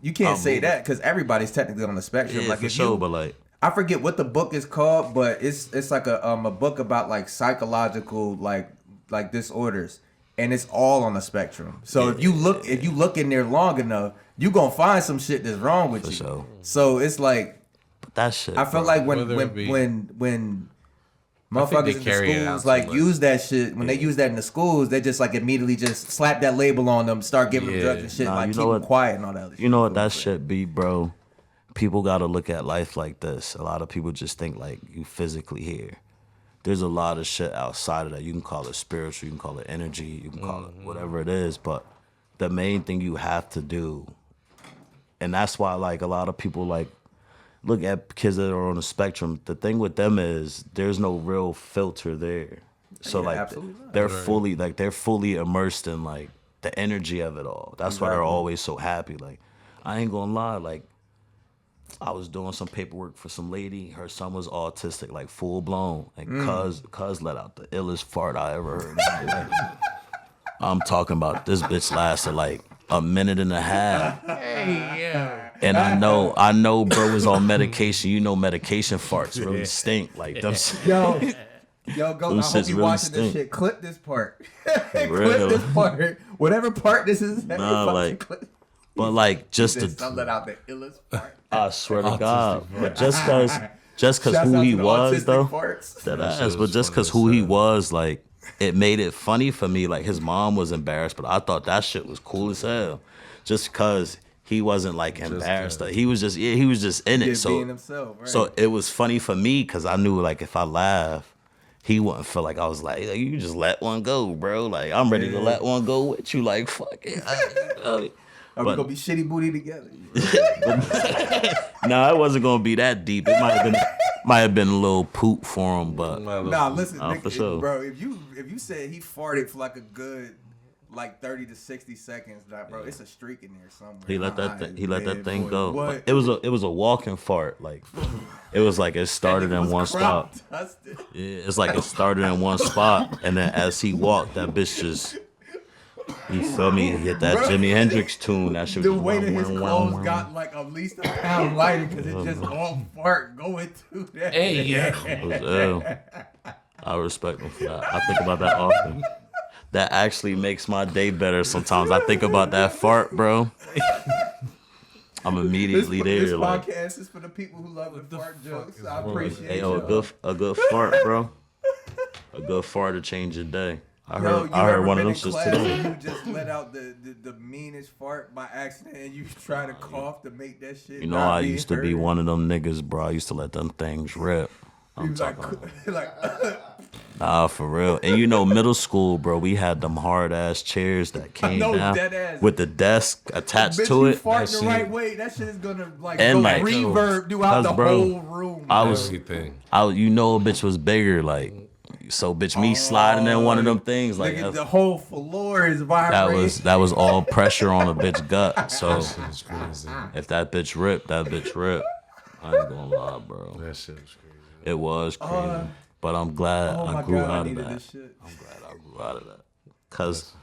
you can't say that because everybody's technically on the spectrum. Yeah, like for if sure. you, But like, I forget what the book is called, but it's like a book about like psychological like disorders, and it's all on the spectrum. So if you look in there long enough, you gonna find some shit that's wrong with you. sure. So it's like but that shit. I feel bro. like Whether it be- when I think motherfuckers they in the carry it out schools too like much. use that shit, when they use that in the schools, they just like immediately just slap that label on them, start giving them Yeah. drugs and shit, Nah, like you keep know them what- quiet and all that other shit. You know what that shit be, bro? People got to look at life like this. A lot of people just think like you physically here. There's a lot of shit outside of that. You can call it spiritual, you can call it energy, you can call it whatever it is. But the main thing you have to do, and that's why like a lot of people like look at kids that are on the spectrum. The thing with them is there's no real filter there. So Yeah, like absolutely not. they're fully immersed in like the energy of it all. That's why they're Exactly. always so happy. Like I ain't gonna lie, like I was doing some paperwork for some lady. Her son was autistic, like full blown. And cuz let out the illest fart I ever heard. Like, I'm talking about this bitch lasted like a minute and a half. And I know bro was on medication. You know medication farts really stink. Like them. Yo, Yo, go. Them I hope shits you really watching stink. this shit. Clip this part. Clip real. this part. Whatever part this is. Nah, like, clip. but like just something out the illest part. I swear to Autistic God, fart. but just cause Shouts who out he to the was autistic though, farts. that That shit ass. But was just funny cause as who he hell. was, like, it made it funny for me. Like his mom was embarrassed, but I thought that shit was cool as hell. Just cause he wasn't like embarrassed. Like, he was just in it. Just So being himself, right? so it was funny for me because I knew like if I laugh, he wouldn't feel like I was like you just let one go, bro. Like I'm ready to let one go with you. Like fuck it. Are we gonna be shitty booty together? No, it wasn't gonna be that deep. It might have been a little poop for him, but Nah, listen, Nah, Nick, for sure. bro. If you said he farted for like a good 30 to 60 seconds, like, bro, it's a streak in there somewhere. he let that thing boy, go. what? But it was a walking fart. Like it was like it started in one spot. Dusted. Yeah, it's like it started in one spot, and then as he walked, that bitch just. You feel me? Hit that Bro, Jimi Hendrix tune. That shit The was way that his wow, clothes wow. got like at least a pound lighter because it just all fart going through that. Hey, yeah. It was ill. I respect him for that. I think about that often. That actually makes my day better sometimes. I think about that fart, bro. I'm immediately there. This Like, podcast is for the people who love the fart jokes. I appreciate hey, you. a good fart, bro. A good fart to change your day. I heard ever one of been them in shits class today. and you just let out the meanest fart by accident and you try to cough to make that shit. You know, not I be used to be heard? one of them niggas, bro. I used to let them things rip. He I'm was talking. like Nah, for real. And you know, middle school, bro, we had them hard ass chairs that came know, down dead ass. with the desk attached bitch, to you it. fart That the right shit- way. That shit is gonna like And go like- reverb throughout the Cause, bro, whole room. I bro. was, Everything. you know, a bitch was bigger, like, so bitch, me sliding in one of them things, like Nigga, the whole floor is vibrating. that was all pressure on a bitch gut. So That shit was crazy. if that bitch ripped, that bitch ripped. I ain't gonna lie, bro. That shit was crazy. It was crazy, but I'm glad Oh I my grew god, I out of needed that. this shit. I'm glad I grew out of that. Cause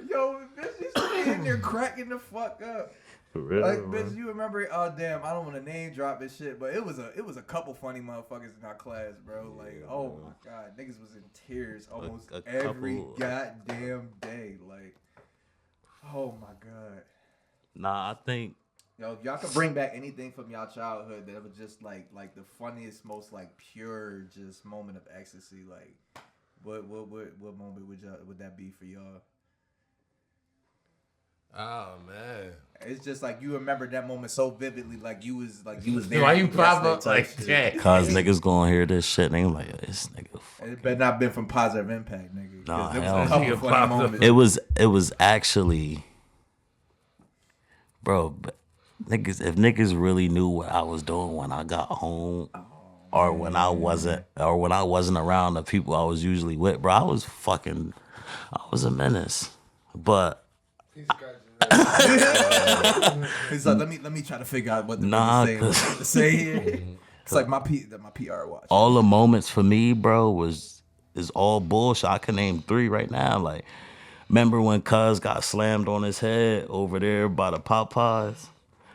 Yo, bitch, you should be in there cracking the fuck up. for real, Like, bro. bitch, you remember? Oh, damn, I don't want to name drop this shit, but it was a couple funny motherfuckers in our class, bro. Like, oh my god, niggas was in tears almost a every couple. goddamn day. Like, oh my god. Nah, I think Yo, if y'all could bring back anything from y'all childhood that was just like the funniest, most like pure, just moment of ecstasy. Like, what moment would that be for y'all? Oh man. It's just like you remember that moment so vividly, like you was there. Why you yesterday pop up type like shit. that? cause niggas gonna hear this shit and they like, this nigga. And it better not been from Positive Impact, nigga. 'Cause Nah, there was hell a no. couple Nigga funny popped up. moments. It was actually, bro. But niggas, if niggas really knew what I was doing when I got home, or when I wasn't around the people I was usually with, bro, I was a menace. But It's like, let me try to figure out what Nah, to say here. It's like my PR watch. all the moments for me, bro, is all bullshit. I can name 3 right now. Like, remember when Cuz got slammed on his head over there by the Popeyes?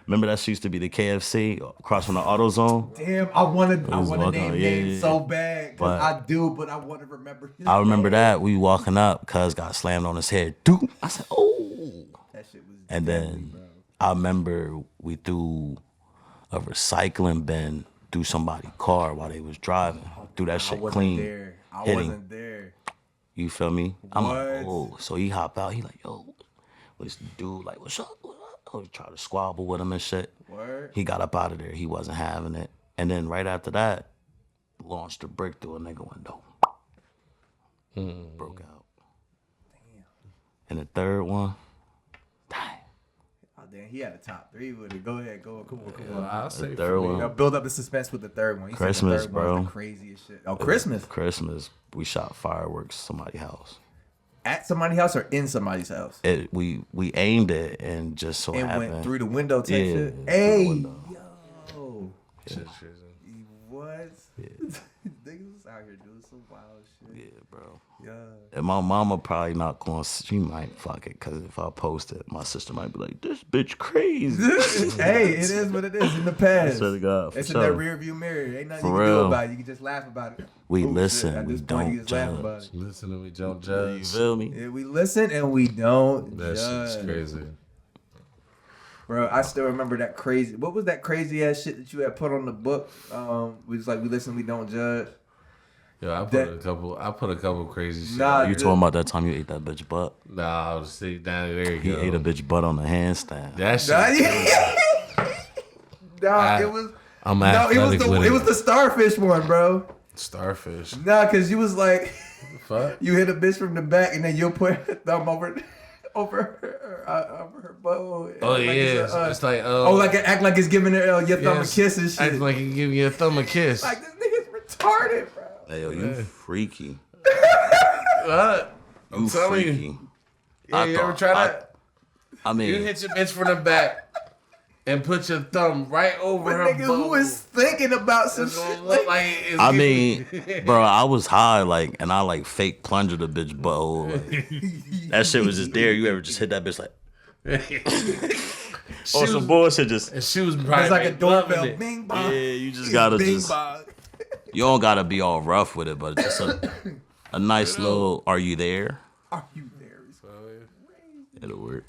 Remember that shit used to be the KFC across from the AutoZone? Damn, I want to walking name on, names yeah. so bad because But- I do, but I want to remember. His I remember name. that. We walking up, Cuz got slammed on his head. Dude, I said, oh. That shit was. And deadly, then bro. I remember we threw a recycling bin through somebody's car while they was driving. Threw that I shit wasn't clean. there. I hitting. wasn't there. You feel me? I'm like, What? oh. So he hop out. He like, yo, this dude like, what's up? Oh, he tried to squabble with him and shit. Word. He got up out of there. He wasn't having it. And then right after that, launched a brick through a nigga window. Broke out. Damn. And the third one, dang. Oh damn, he had a top 3 with it. Go ahead, come on. I'll say The for third me. one. Now build up the suspense with the third one. You said Christmas, the third one was bro. the craziest shit. Oh, Christmas Christmas, we shot fireworks at somebody's house. at somebody's house or in somebody's house? We aimed it and just so It happened. went through the window type Yeah, shit. through the Hey, window. yo, Shit crazy. what? Niggas was out here doing some wild shit. Yeah, bro. Yeah. And my mama probably not going. She might fuck it because if I post it, my sister might be like, "This bitch crazy." Hey, it is what it is in the past. Swear to God, for It's sure. in that rear view mirror. Ain't nothing For you can do real. about it. You can just laugh about it. We Oh, listen, shit. At we this point, you don't just laugh about judge. it. Listen and we don't You judge. feel me? Yeah, we listen and we don't That judge. shit's crazy. Bro, I still remember that crazy. What was that crazy ass shit that you had put on the book? We was like, we listen, we don't judge. Yo, I put a couple crazy shit. Nah, You talking about that time you ate that bitch butt? Nah, I was sitting down there. He ate a bitch butt on the handstand. That shit. It was. I'm No, athletic with it was the starfish one, bro. starfish. Nah, cause you was like, Fuck. you hit a bitch from the back and then you'll put a thumb over her bow. Oh Like yeah, it's like like act like it's giving her your thumb a yes, kiss and shit. Act like he give you a thumb a kiss. Like this nigga's retarded, bro. Hey, yo, you freaky. What? I'm You telling freaky. you. Yeah, you ever thought- try that? I You mean, hit your bitch from the back and put your thumb right over But her nigga, bum. who is thinking about some It's gonna shit look like like it's I giving- mean, bro, I was high, like, and I like fake plunged the bitch butthole. Like, that shit was just there. You ever just hit that bitch like, She or some was- bullshit? Just and she was probably it's like a loving doorbell. it. Bing bong. yeah, you just gotta Bing just. bong. You don't gotta be all rough with it, but just a nice little. Are you there? Are you there? It'll work.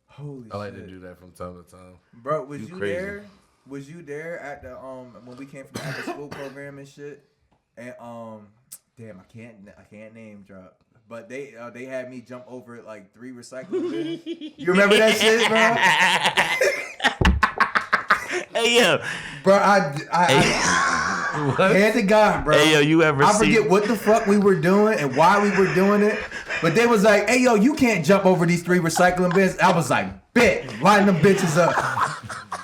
Holy I like to shit. do that from time to time. Bro, was you crazy. there? Was you there at the when we came from the after school program and shit? And damn, I can't name drop. But they had me jump over like 3 recycling bins. You remember that shit, bro? Hey yo, Bro, I hand to God, bro. hey yo, you ever I see? forget what the fuck we were doing and why we were doing it. But they was like, hey, yo, you can't jump over these 3 recycling bins. I was like, bet, line them bitches up.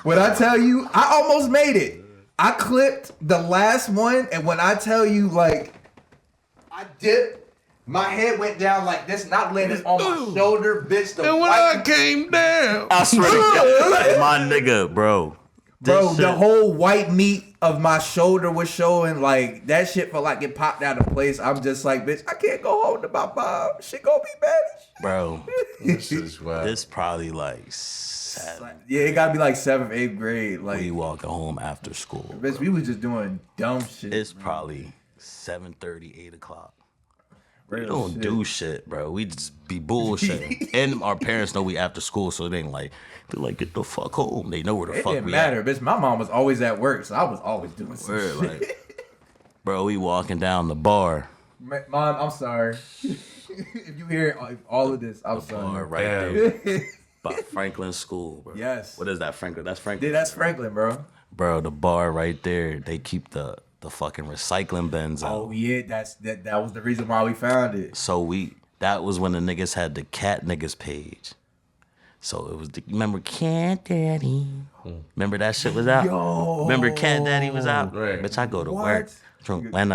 When I tell you, I almost made it. I clipped the last one, and when I tell you, like, I dipped, my head went down like this, not landing on my shoulder, bitch. The And when white, I came down, I swear to God, my nigga, bro. bro, This the shit- whole white meat of my shoulder was showing. Like, that shit felt like it popped out of place. I'm just like, bitch, I can't go home to my mom. Shit gonna be bad. bro. this is wild. This probably like 7. Yeah, it gotta be like 7th, 8th grade. Like, We walking home after school. bitch, we was just doing dumb shit. It's probably 7:30, 8 o'clock. We Real don't shit. do shit, bro. We just be bullshitting. And our parents know we after school, so they ain't like, they're like, get the fuck home. They know where the It fuck didn't we matter, at. bitch. My mom was always at work, so I was always doing some Word, shit. like, bro, we walking down the bar. Mom, I'm sorry. If you hear all of this, I'm Bar sorry. right Damn. there by Franklin School, bro. Yes. What is that, Franklin? That's Franklin. Yeah, that's Franklin, bro. Bro, the bar right there, they keep the fucking recycling bins out. Oh yeah, that was the reason why we found it. So that was when the niggas had the cat niggas page. So it was remember Cat Daddy? Remember that shit was out? Yo. Remember Cat Daddy was out? Right. Bitch, I go to What? work. When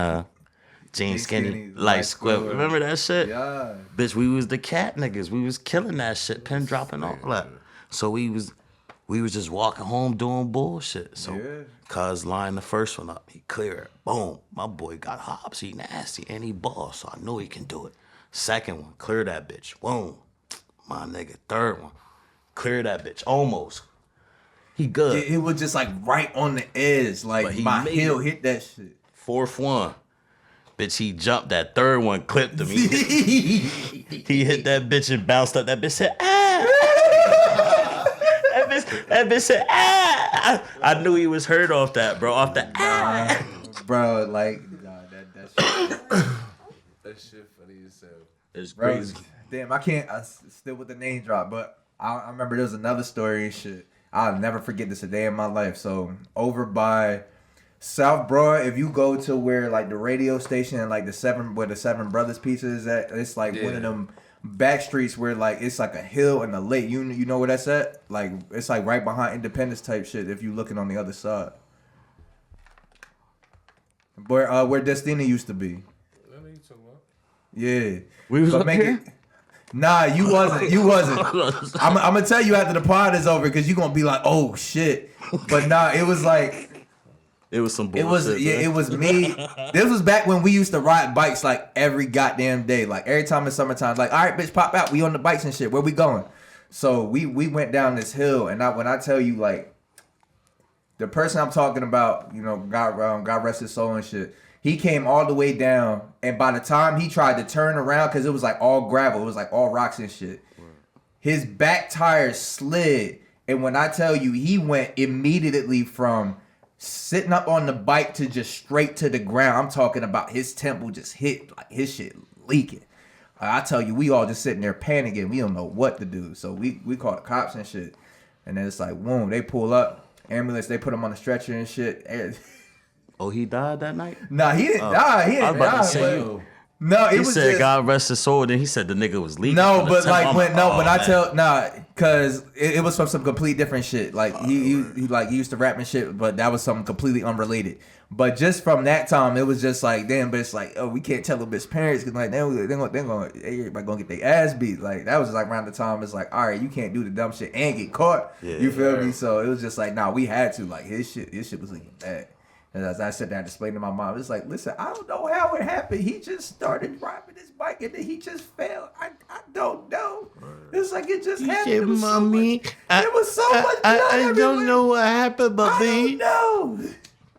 Jean Skinny, Skinny, like like Squib. Squib. Remember that shit? Yeah. Bitch, we was the cat niggas. We was killing that shit, pin dropping all that. So we was just walking home doing bullshit. So Yeah. cuz line the first one up, he clear it. Boom. My boy got hops, he nasty, and he boss, so I know he can do it. Second one, clear that bitch. Boom. My nigga, third one. Clear that bitch. Almost. He good. It was just like right on the edge. Like But he my made heel it. hit that shit. Fourth one. Bitch, he jumped. That third one clipped him. He hit that bitch and bounced up. That bitch said, ah. that bitch said, ah. I knew he was hurt off that, bro. Off the ah. Bro, like that shit. That shit funny as hell. It's Bro, crazy. damn, I can't. Still with the name drop, but I remember there was another story and shit. I'll never forget this a day in my life. So over by South Broad, if you go to where like the radio station and like where the Seven Brothers pizza is at, it's like one of them back streets where like it's like a hill and a lake. You know where that's at? Like it's like right behind Independence type shit. If you looking on the other side, where Destiny used to be. What are you talking about? Yeah, We was But up make here? Nah, you wasn't. You wasn't. I'm gonna tell you after the pod is over because you're gonna be like, oh shit. But nah, it was like It was some bullshit. It was me. This was back when we used to ride bikes like every goddamn day. Like every time it's summertime, like, all right, bitch, pop out. We on the bikes and shit. Where we going? So we went down this hill, and when I tell you, like, the person I'm talking about, you know, God rest his soul and shit. He came all the way down, and by the time he tried to turn around, because it was like all gravel, it was like all rocks and shit. His back tire slid, and when I tell you, he went immediately from sitting up on the bike to just straight to the ground. I'm talking about his temple just hit, like his shit leaking. I tell you, we all just sitting there panicking. We don't know what to do. So we call the cops and shit. And then it's like, boom, they pull up, ambulance, they put him on a stretcher and shit. Oh, he died that night? Nah, he didn't die. He didn't die. No, it he was said just, God rest his soul. Then he said the nigga was leaking. no, but like when because it was from some complete different shit. Like he used to rap and shit, but that was something completely unrelated. But just from that time, it was just like, damn, but it's like, oh, we can't tell them bitch parents because like everybody gonna get their ass beat. Like that was just like around the time it's like, all right, you can't do the dumb shit and get caught. Yeah, you feel me? So it was just like, nah, we had to. Like his shit was leaking bad. And as I sat down to explain to my mom, it's like, listen, I don't know how it happened. He just started riding his bike and then he just fell. I don't know. It's like it just happened. Said, Mommy, it was so much blood I don't know what happened, but I don't know.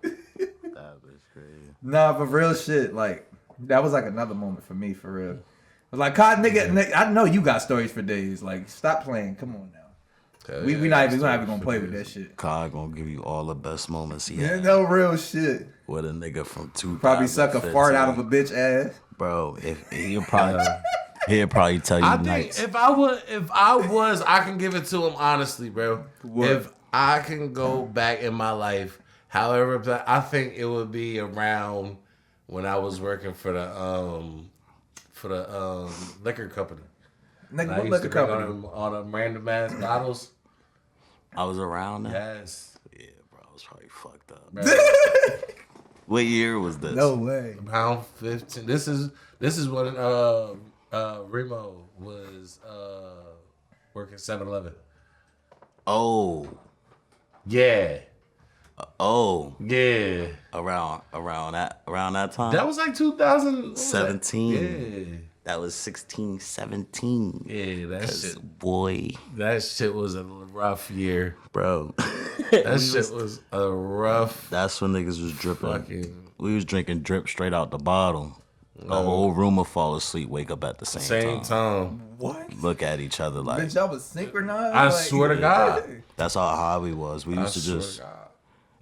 That was crazy. Nah, but real shit, like that was like another moment for me, for real. Like, God, nigga, I know you got stories for days. Like, stop playing. Come on now. We not even gonna play with that shit. Kai gonna give you all the best moments he Yeah, had. no real shit. With a nigga from 2015. Probably suck a fart out of a bitch ass. Bro, if he'll probably tell you I think nights. if I was, I can give it to him honestly, bro. What? If I can go back in my life, however, I think it would be around when I was working for the liquor company. Nigga, I what used liquor to drink company? on a random ass bottles. I was around that. Yes. Yeah, bro, I was probably fucked up. Bro. What year was this? No way. Around 15. This is when Remo was working 7-Eleven. Oh. Yeah. Oh. Yeah. Around that time. That was like 2017. 17. Yeah. That was 16, 17. Yeah, that shit. Boy. That shit was a rough year. Bro. That shit was a rough. That's when niggas was dripping. Fucking. We was drinking drip straight out the bottle. The whole room would fall asleep, wake up at the same time. What? Look at each other like. Bitch, y'all was synchronized? I swear to God. That's how high we was. We used to swear just. to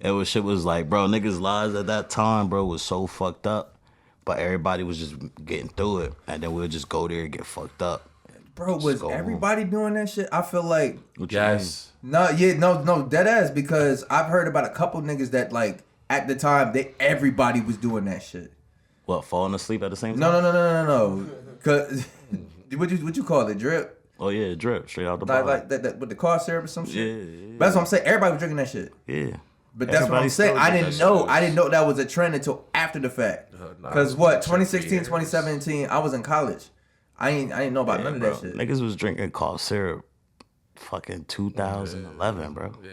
God. Shit was like, bro, niggas' lives at that time, bro, was so fucked up. But everybody was just getting through it. And then we'll just go there and get fucked up. Bro, was everybody doing that shit? I feel like... Yes. No, dead ass, because I've heard about a couple niggas that, like, at the time, everybody was doing that shit. What, falling asleep at the same time? No. Cause, what you call it, drip? Oh, yeah, drip, straight out the bottle. Like that with the cough syrup or some shit? Yeah. But that's what I'm saying. Everybody was drinking that shit. Yeah. But that's what I'm saying. I didn't know that was a trend until after the fact. Because 2016, 2017, I was in college. I didn't know about none of that shit. Niggas was drinking cough syrup fucking 2011, bro. Yeah.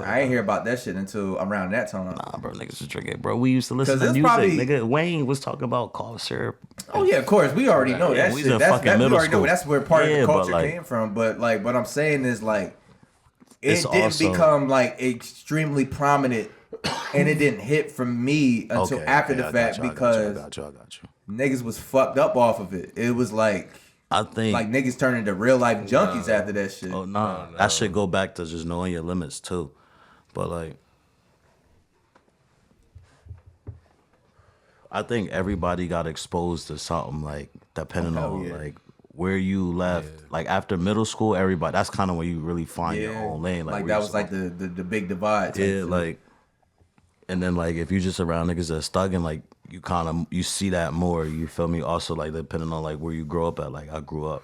I ain't hear about that shit until around that time. Nah, bro, niggas was drinking. Bro, we used to listen to it's music. probably- Nigga, Wayne was talking about cough syrup. Oh yeah, of course. We already know that we shit. in We fucking middle already know school. that's where part of Yeah, the but, culture like, came from. But what I'm saying is like it It's didn't also- become like extremely prominent and it didn't hit from me until after the fact because I got you. niggas was fucked up off of it. It was like I think niggas turned into real life junkies after that shit. Oh nah. That should go back to just knowing your limits too. But like I think everybody got exposed to something like depending on like where you left. Like after middle school, everybody that's kind of when you really find your own lane. Like that was like the big divide. type yeah, shit. like and then like if you just around niggas that's thugging, like you see that more. You feel me? Also like depending on like where you grow up at. Like I grew up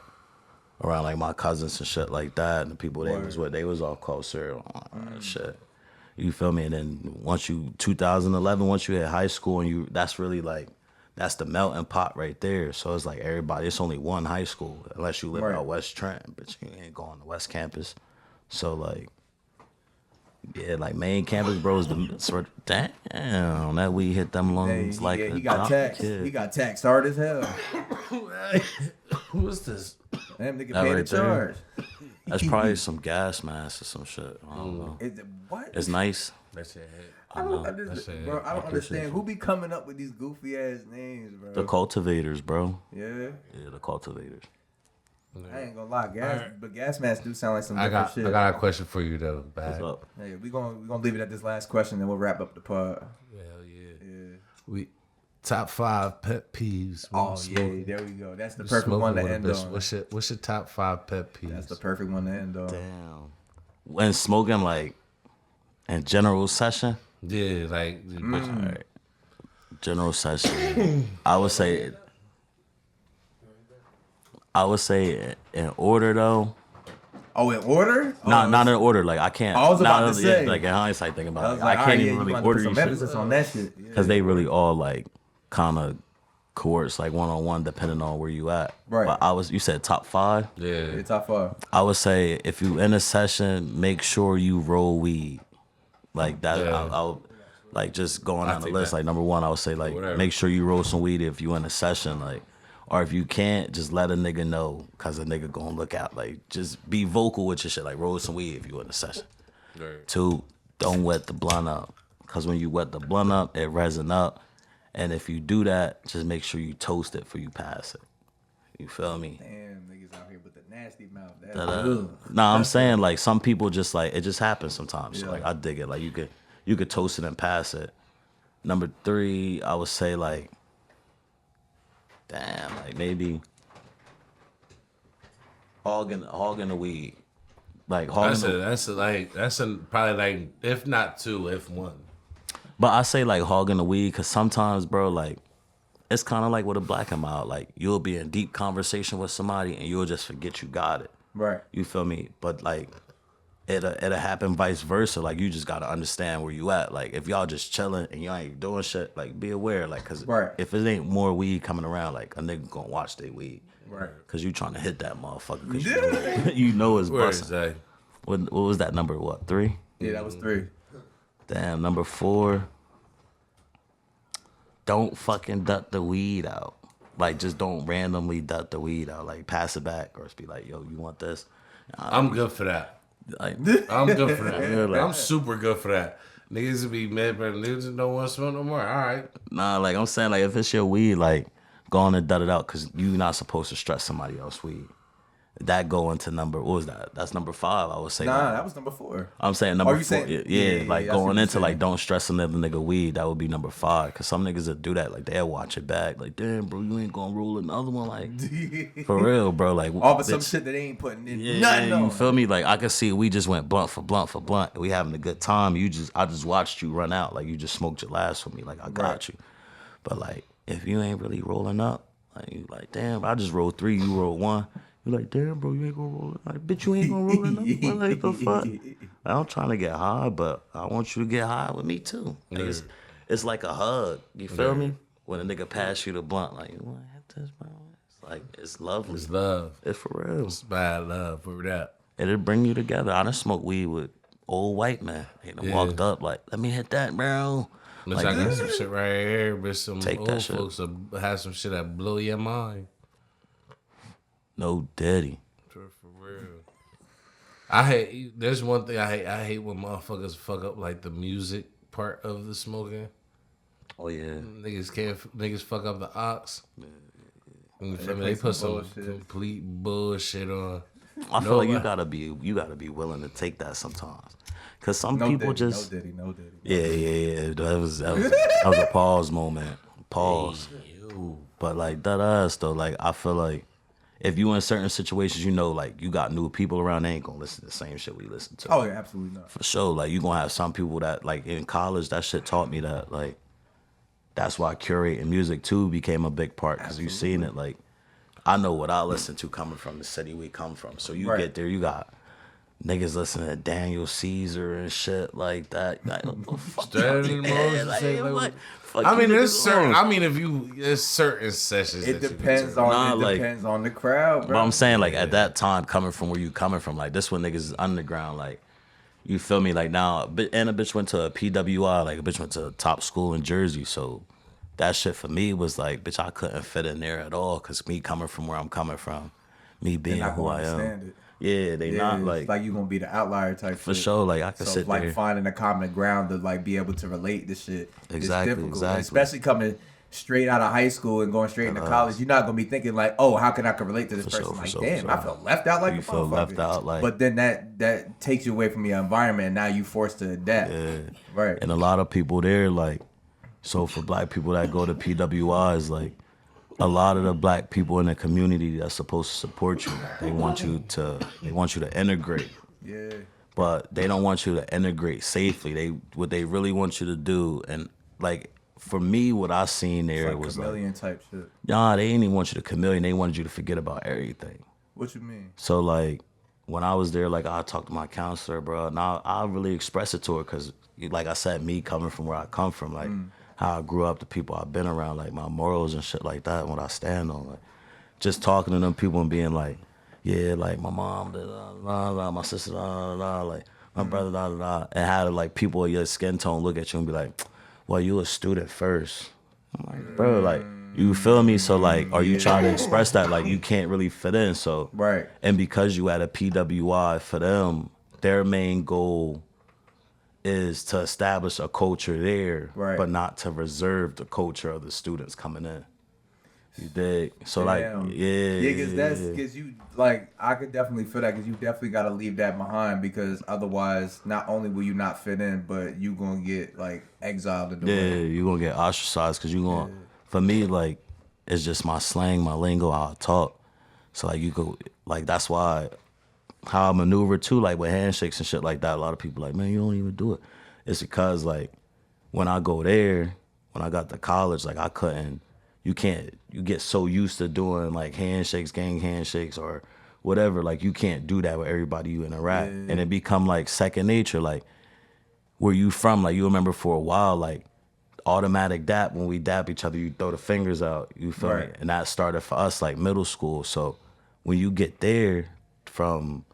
around like my cousins and shit like that, and the people they was with, they was all closer and shit. You feel me? And then once you 2011, once you hit high school and that's really like that's the melting pot right there. So it's like everybody. It's only one high school unless you live out West Trent, but you ain't going to West Campus. So like Yeah, like main campus, bro, is the sort of, damn, that weed hit them lungs like he a got drop taxed. kid. He got taxed hard as hell. What's this? Damn, nigga That paid right the there. charge. That's probably some gas mask or some shit. I don't know. What? It's nice. That shit hit. I don't understand, bro. I don't understand who be coming up with these goofy ass names, bro. The cultivators, bro. Yeah, Yeah, the cultivators. I ain't gonna lie, but gas masks do sound like some I different shit. got a question for you though, What's Bag. up? Hey, we gonna leave it at this last question, then we'll wrap up the pod. Hell yeah. Yeah. We top 5 pet peeves. when Oh you smoking. yeah, there we go. That's the You perfect one to smoking end with a bitch. on. What's your top 5 pet peeves? That's the perfect one to end on. Damn. When smoking, like, in general session, Yeah, like alright. General session, I would say in order though. Oh, in order? Not in order. Like I can't. I was about to say. Like in hindsight, thinking I about was it, like, I can't yeah, even really you order put you some shit emphasis on that shit. because they really all like kind of coerce, like 1-on-1, depending on where you at. Right. But you said top 5. yeah. It's how far? I would say if you in a session, make sure you roll weed. Like that, Yeah. I would like just going I down the take list. that. Like number 1, I would say like Whatever. make sure you roll some weed if you in a session, like, or if you can't, just let a nigga know, cause a nigga gonna look out. Like just be vocal with your shit. Like roll some weed if you in a session. Right. 2, don't wet the blunt up, cause when you wet the blunt up, it resin up, and if you do that, just make sure you toast it before you pass it. You feel me? Damn, niggas out here with the nasty mouth. That's That, good. Nah, I'm saying like some people just like it just happens sometimes. So Yeah. like I dig it. Like you could toast it and pass it. Number 3, I would say like, damn, like maybe hogging the weed. Like hogging That's probably like if not 2, if 1. But I say like hogging the weed because sometimes, bro, like it's kind of like with a black and mild. Like you'll be in deep conversation with somebody and you'll just forget you got it. Right. You feel me? But like it'll happen vice versa. Like you just gotta understand where you at. Like if y'all just chilling and y'all ain't doing shit, like be aware. Like cause Right. if it ain't more weed coming around, like a nigga gonna watch their weed. Right. Cause you trying to hit that motherfucker. Cause you know it's Where is busting. that? What was that number? What 3? Yeah, that was 3. Damn, number 4. Don't fucking duck the weed out. Like, just don't randomly duck the weed out. Like, pass it back or just be like, yo, you want this? I'm good for that. Like, I'm good for that. Yeah, like- I'm super good for that. Niggas be mad, but niggas don't want to smoke no more. All right. nah, like, I'm saying, like, if it's your weed, like, go on and duck it out because you're not supposed to stress somebody else's weed. That go into number, what was that? That's number 5, I would say. Nah, Like, that was number 4. I'm saying number you 4. saying- Yeah, yeah, like yeah, I see what going you're into saying. like don't stress another nigga weed. That would be number 5. Cause some niggas that do that, like they'll watch it back. Like, damn, bro, you ain't gonna roll another one. Like, for real, bro. Like, All but some bitch, shit that they ain't putting in yeah, nothing you on. feel me? Like I can see we just went blunt for blunt for blunt. We having a good time. I just watched you run out. Like you just smoked your last with me. Like I got Right. you. But like if you ain't really rolling up, like you like, damn, I just rolled 3, you rolled 1. You like, damn, bro, you ain't gonna roll it. Like, bitch, you ain't gonna roll it. Like, the fuck? Like, I'm trying to get high, but I want you to get high with me too. Like, it's like a hug. You feel me? When a nigga pass you the blunt, like, you wanna hit this, bro? It's like, it's lovely. It's love. It's for real. It's bad love. For that. It'll bring you together. I done smoked weed with old white man. They done walked up like, let me hit that, bro. Bitch, Like, I got some shit right here, bitch. Some Take that old shit. folks that have some shit that blow your mind. no daddy. For real. There's one thing I hate. I hate when motherfuckers fuck up like the music part of the smoking. Oh yeah. Niggas fuck up the ox. You feel me? play They put some some bullshit. complete bullshit on. I feel No, like you I- gotta be willing to take that sometimes. Cause some No people diddy, just no diddy, no diddy. yeah. That was a pause moment. Pause. But like that ass though, like I feel like if you in certain situations, you know, like you got new people around, they ain't gonna listen to the same shit we listen to. Oh yeah, absolutely not. For sure. Like you gonna have some people that like in college, that shit taught me that like that's why curating music too became a big part because you seen it. Like I know what I listen to coming from the city we come from. So you Right. get there, you got niggas listening to Daniel Caesar and shit like that. Like, what the fuck Straight in the y'all- motion, like, say, like, what? Fuck I you mean, there's niggas certain. on. I mean, there's certain sessions. It that you depends can on Nah, it like- depends on the crowd, bro. But I'm saying like at that time, coming from where you coming from, like this when niggas is underground, like You feel me? Like now, and a bitch went to a PWI, like a bitch went to a top school in Jersey. So that shit for me was like, bitch, I couldn't fit in there at all. Cause me coming from where I'm coming from, me being who I am. It. Yeah, they not it's like you gonna be the outlier type. For shit. sure. Like I could so sit like there. finding a common ground to like be able to relate to shit. Exactly, is difficult, exactly. especially coming straight out of high school and going straight into college. You're not gonna be thinking like, oh, how can I relate to this person? Like, damn, I felt left out like you a feel left out like. But then that takes you away from your environment, and now you forced to adapt. Yeah. Right. And a lot of people there, like, so for black people that go to PWIs, like, a lot of the black people in the community that's supposed to support you, they want you to integrate. Yeah. But they don't want you to integrate safely. What they really want you to do, and like for me, what I seen there like was chameleon like type shit. Nah, they didn't even want you to chameleon. They wanted you to forget about everything. What you mean? So like when I was there, like I talked to my counselor, bro, and I really expressed it to her because, like I said, me coming from where I come from, like how I grew up, the people I've been around, like my morals and shit like that, and what I stand on, like just talking to them people and being like, yeah, like my mom, my sister, like my brother, and how like people of your skin tone look at you and be like, well, you a student first. I'm like, bro, like, you feel me? So, like, are you trying to express that? Like, you can't really fit in. So, right. And because you at a PWI, for them, their main goal is to establish a culture there, right, but not to reserve the culture of the students coming in. You dig? So, damn. Like, yeah. Because you, like, I could definitely feel that because you definitely got to leave that behind because otherwise, not only will you not fit in, but you going to get, like, exiled in the way. Yeah, you going to get ostracized because you going to, for me, like, it's just my slang, my lingo, how I talk. So, like, you go, like, that's why, how I maneuver, too, like, with handshakes and shit like that, a lot of people like, man, you don't even do it. It's because, like, when I go there, when I got to college, like, I couldn't, you get so used to doing like handshakes, gang handshakes or whatever. Like you can't do that with everybody you interact. Yeah. And it become like second nature. Like where you from, like you remember for a while, like automatic dap, when we dap each other, you throw the fingers out, you feel me? And that started for us like middle school. So when you get there from,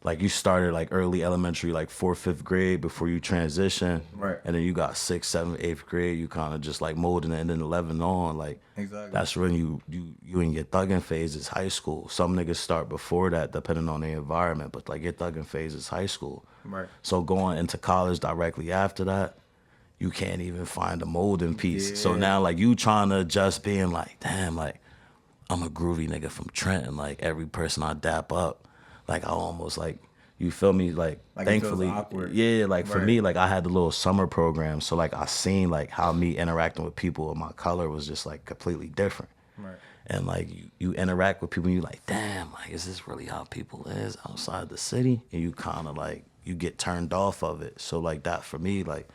like you started like early elementary, like 4th, 5th grade before you transition. Right. And then you got 6th, 7th, 8th grade, you kind of just like molding it, and then 11 on, like that's when you in your thugging phase is high school. Some niggas start before that depending on the environment, but like your thugging phase is high school. Right. So going into college directly after that, you can't even find a molding piece. Yeah. So now like you trying to adjust being like, damn, like I'm a groovy nigga from Trenton, like every person I dap up, like I almost like, you feel me? Like thankfully, yeah, like for me, like I had the little summer program. So like I seen like how me interacting with people of my color was just like completely different. Right. And like you interact with people and you like, damn, like is this really how people is outside the city? And you kind of like, you get turned off of it. So like that for me, like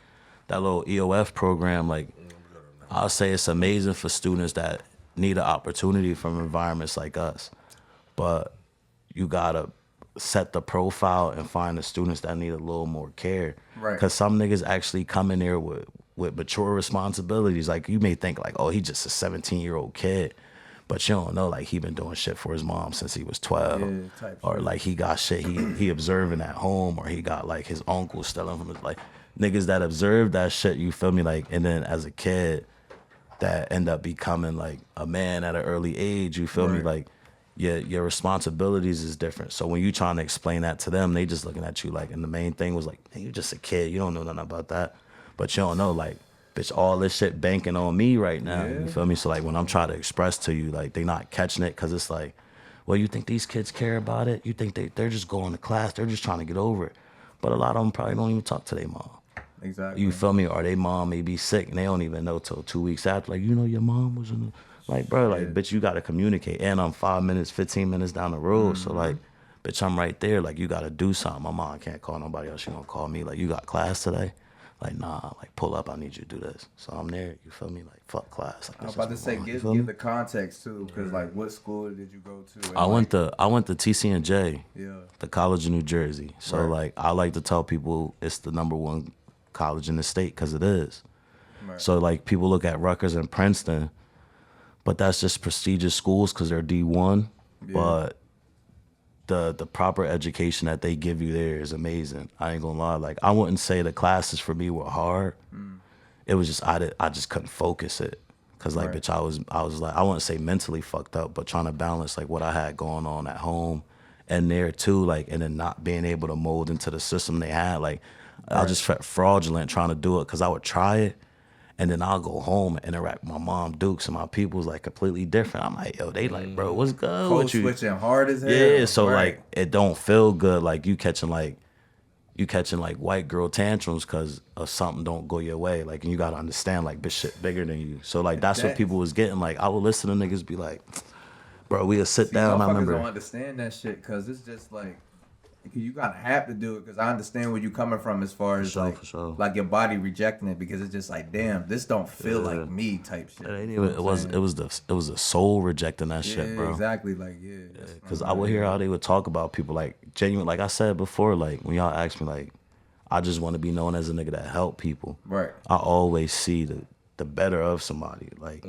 that little EOF program, like I'll say it's amazing for students that need an opportunity from environments like us. But you gotta set the profile and find the students that need a little more care. Right. Because some niggas actually come in there with mature responsibilities. Like you may think like, oh, he just a 17-year-old kid. But you don't know, like he been doing shit for his mom since he was 12. Or like he got shit he observing at home, or he got like his uncle stealing from his, like niggas that observe that shit, you feel me? Like, and then as a kid that end up becoming like a man at an early age, you feel me? Like, your responsibilities is different. So when you trying to explain that to them, they just looking at you like, and the main thing was like, hey, you just a kid, you don't know nothing about that. But you don't know, like, bitch, all this shit banking on me right now. You feel me? So like when I'm trying to express to you, like they not catching it because it's like, well, you think these kids care about it? You think they're just going to class, they're just trying to get over it. But a lot of them probably don't even talk to their mom. Exactly. You feel me? Or their mom may be sick and they don't even know till 2 weeks after. Like, you know, your mom was in the... Like, bro, like, bitch, you got to communicate. And I'm 5 minutes, 15 minutes down the road. So, like, bitch, I'm right there. Like, you got to do something. My mom can't call nobody else. She going to call me. Like, you got class today? Like, nah. Like, pull up. I need you to do this. So, I'm there. You feel me? Like, fuck class. Like, I was about to say, give the context, too. Because, like, what school did you go to? And I went to TC&J, the College of New Jersey. So, like, I like to tell people it's the #1 college in the state because it is. So, like, people look at Rutgers and Princeton, but that's just prestigious schools because they're D1. But the proper education that they give you there is amazing. I ain't gonna lie. Like I wouldn't say the classes for me were hard. It was just I just couldn't focus it. Cause like bitch, I was like I wouldn't say mentally fucked up, but trying to balance like what I had going on at home and there too, like and then not being able to mold into the system they had. Like I just felt fraudulent trying to do it because I would try it. And then I'll go home and interact with my mom, Dukes, and my people's like completely different. I'm like, yo, they like, bro, what's good with you? Switching hard as hell. Yeah, so like it don't feel good. Like you catching like white girl tantrums because of something don't go your way. Like and you gotta understand like this shit bigger than you. So like that's what people was getting. Like I would listen to niggas be like, bro, we'll sit down. I remember. Don't understand that shit because it's just like. You gotta have to do it because I understand where you coming from as far as like your body rejecting it because it's just like damn this don't feel like me type shit. It was the soul rejecting that shit, bro. Exactly, like because I would hear how they would talk about people like genuine. Like I said before, like when y'all ask me, like I just want to be known as a nigga that help people. Right. I always see the better of somebody, like.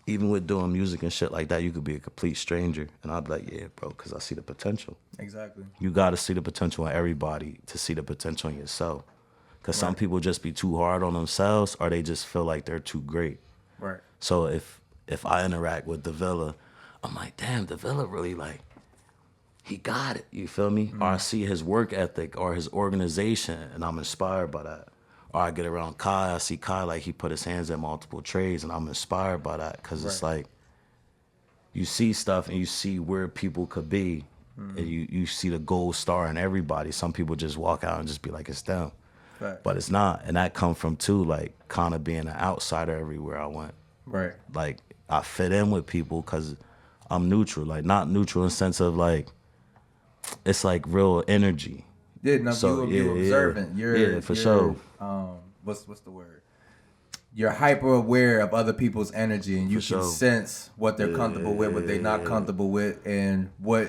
Even with doing music and shit like that, you could be a complete stranger. And I'd be like, yeah, bro, because I see the potential. Exactly. You got to see the potential in everybody to see the potential in yourself. Because some people just be too hard on themselves or they just feel like they're too great. Right. So if I interact with Davila, I'm like, damn, Davila really like, he got it. You feel me? Or I see his work ethic or his organization and I'm inspired by that. Or I get around Kai, I see Kai like he put his hands in multiple trades and I'm inspired by that because it's like you see stuff and you see where people could be and you see the gold star in everybody. Some people just walk out and just be like, it's them. Right. But it's not. And that come from too, like kind of being an outsider everywhere I went. Right. Like I fit in with people because I'm neutral. Like not neutral in the sense of like, it's like real energy. Yeah, no, So, you're observant. You're sure. What's the word? You're hyper aware of other people's energy, and you can sense what they're comfortable with, what they're not comfortable with, and what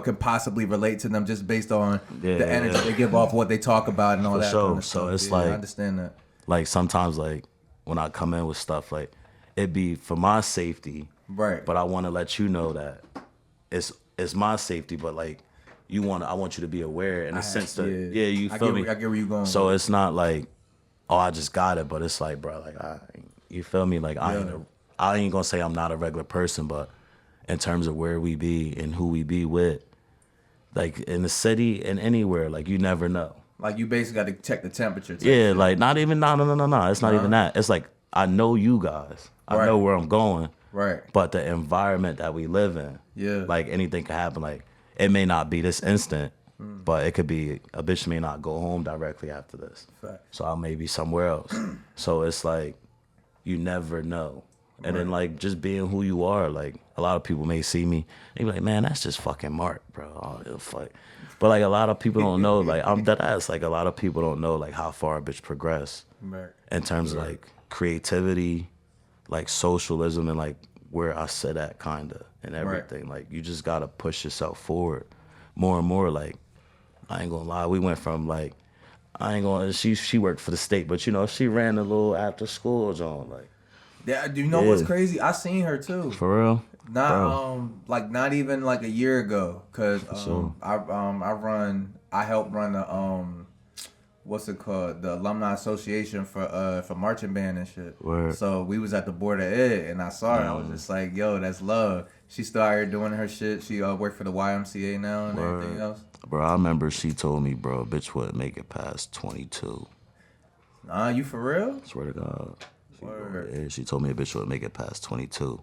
could possibly relate to them just based on the energy they give off, what they talk about, and all that. Sure. Kind of So stuff. it's like I understand that. Like sometimes, like when I come in with stuff, like it be for my safety, right? But I want to let you know that it's my safety, but like. I want you to be aware in the sense that, you feel me? I get where you going. So it's not like, oh, I just got it, but it's like, bro, like, you feel me? Like, I ain't gonna say I'm not a regular person, but in terms of where we be and who we be with, like in the city and anywhere, like you never know. Like you basically got to check the temperature. Yeah, like not even, no. It's not even that. It's like, I know you guys. I know where I'm going. Right. But the environment that we live in, like anything could happen. Like, it may not be this instant, but it could be a bitch may not go home directly after this. Fact. So I may be somewhere else. So it's like, you never know. And then like just being who you are, like a lot of people may see me, they be like, man, that's just fucking Mark, bro. Oh, fuck. But like a lot of people don't know, like I'm dead ass, like a lot of people don't know like how far a bitch progressed in terms of like creativity, like socialism and like where I sit at kinda and everything. Like you just gotta push yourself forward more and more. Like I ain't gonna lie, we went from like she worked for the state, but you know, she ran a little after school joint, like. Yeah, do you know what's crazy? I seen her too. For real? Not even like a year ago, cause I helped run the what's it called? The Alumni Association for marching band and shit. Word. So we was at the Board of Ed and I saw her. I was just like, yo, that's love. She still out here doing her shit. She worked for the YMCA now and everything else. Bro, I remember she told me, bro, bitch wouldn't make it past 22. Nah, you for real? Swear to God. Word. She told me a bitch would make it past 22.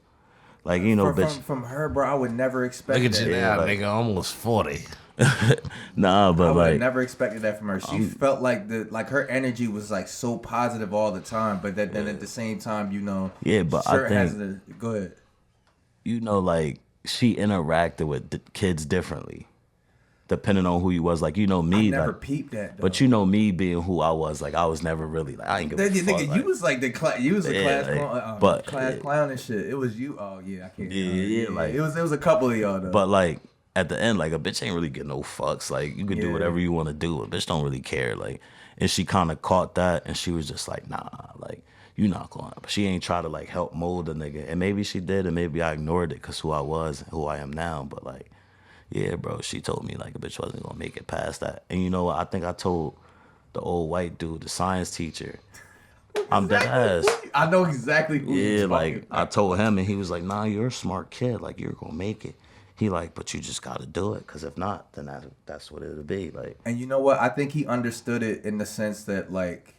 Like, you know, bitch. From her, bro, I would never expect Look that. at you now, like, nigga, almost 40. Nah, but I would like. have never expected that from her. She felt like her energy was like so positive all the time, but then at the same time, you know. Yeah, but I think. Go ahead. You know, like, she interacted with the kids differently. Depending on who you was, like, you know me. I never like, peeped that, though. But you know me being who I was, like, I was never really, like, I ain't give a fuck. Nigga, you was like you was a class clown and shit. It was you. Oh, yeah, I can't. Like. It was a couple of y'all, though. But, like, at the end, like, a bitch ain't really get no fucks. Like, you can do whatever you want to do. A bitch don't really care. Like, and she kind of caught that, and she was just like, nah, like, you not going to. But she ain't try to, like, help mold a nigga. And maybe she did, and maybe I ignored it because who I was and who I am now. But, like, Yeah, bro. She told me like a bitch wasn't gonna make it past that. And you know what? I think I told the old white dude, the science teacher, I'm dead ass. I know exactly who Yeah, you're like talking I about. told him, and he was like, "Nah, you're a smart kid. Like you're gonna make it." He like, "But you just gotta do it, cause if not, then that's what it'll be." Like, And you know what? I think he understood it in the sense that like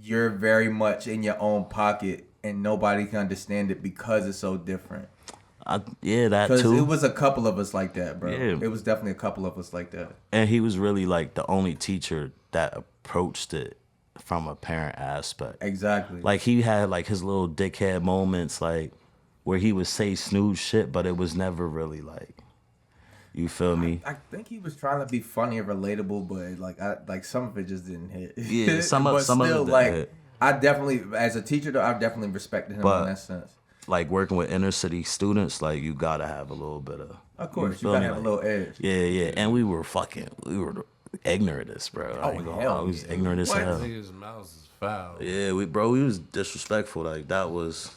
you're very much in your own pocket and nobody can understand it because it's so different. yeah, that Because too. it was a couple of us like that, bro. Yeah. It was definitely a couple of us like that. And he was really like the only teacher that approached it from a parent aspect. Exactly. Like he had like his little dickhead moments, like where he would say snooze shit, but it was never really like, you feel me? I think he was trying to be funny and relatable, but like some of it just didn't hit. Yeah, some of but it still, didn't like hit. I definitely, as a teacher, though, I definitely respected him But- in that sense. Like working with inner city students, like you gotta have a little bit Of course, you feel gotta me? have a Like, little edge. Yeah. And we were ignorant as, bro. I ain't gonna lie, we was ignorant as What? hell. Niggas' mouths is foul. Yeah, we was disrespectful. Like that was.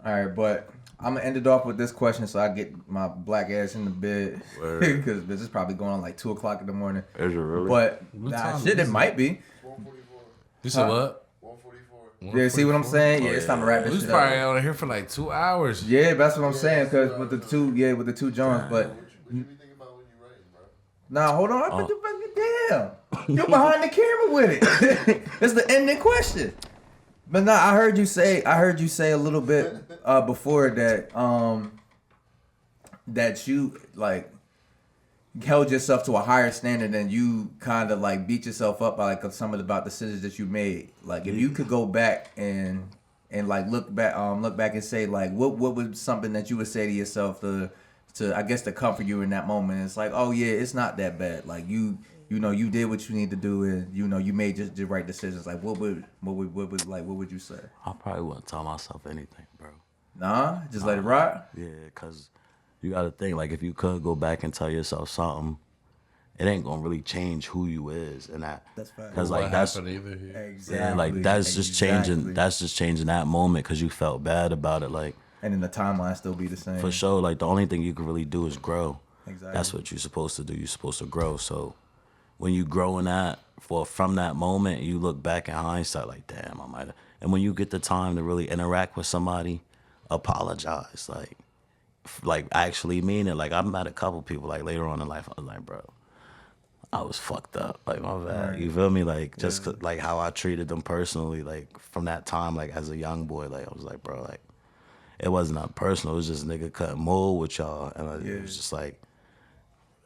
All right, but I'm gonna end it off with this question so I get my black ass in the bed because this is probably going on like 2:00 in the morning. Is it really? But What nah, time shit, is it it? might be. 144. You said what? 144. Yeah, see what I'm saying? Yeah, it's time to wrap We this was shit probably up. on here for like 2 hours. Yeah, but that's what I'm saying because with the two Jones, but. What you be thinking about when you writing, bro? Nah, hold on. Damn. You're behind the camera with it. That's the ending question. But nah, I heard you say a little bit before that that you like held yourself to a higher standard and you kind of like beat yourself up by like some of about decisions that you made. Like if you could go back and like look back and say like what was something that you would say to yourself to I guess to comfort you in that moment. It's like, oh yeah, it's not that bad. Like you know you did what you need to do and you know you made just the right decisions. Like what would you say? I probably wouldn't tell myself anything, bro. Nah, just let it rock. Yeah, cause you gotta think like if you could go back and tell yourself something, it ain't gonna really change who you is and that. That's fact. Cause like What that's happened either here? Exactly. yeah, like that's just changing. That's just changing that moment because you felt bad about it. Like and then the timeline still be the same. for sure, like the only thing you can really do is grow. Exactly. That's what you're supposed to do. You're supposed to grow. So when you grow in that, from that moment, you look back in hindsight like, damn, I might have. And when you get the time to really interact with somebody, apologize. Like actually mean it. Like I've met a couple people like later on in life. I was like, bro, I was fucked up. Like my bad. Right. You feel me? Like just like how I treated them personally. Like from that time, like as a young boy, like I was like, bro, like it wasn't that personal. It was just nigga cutting mold with y'all, and it was just like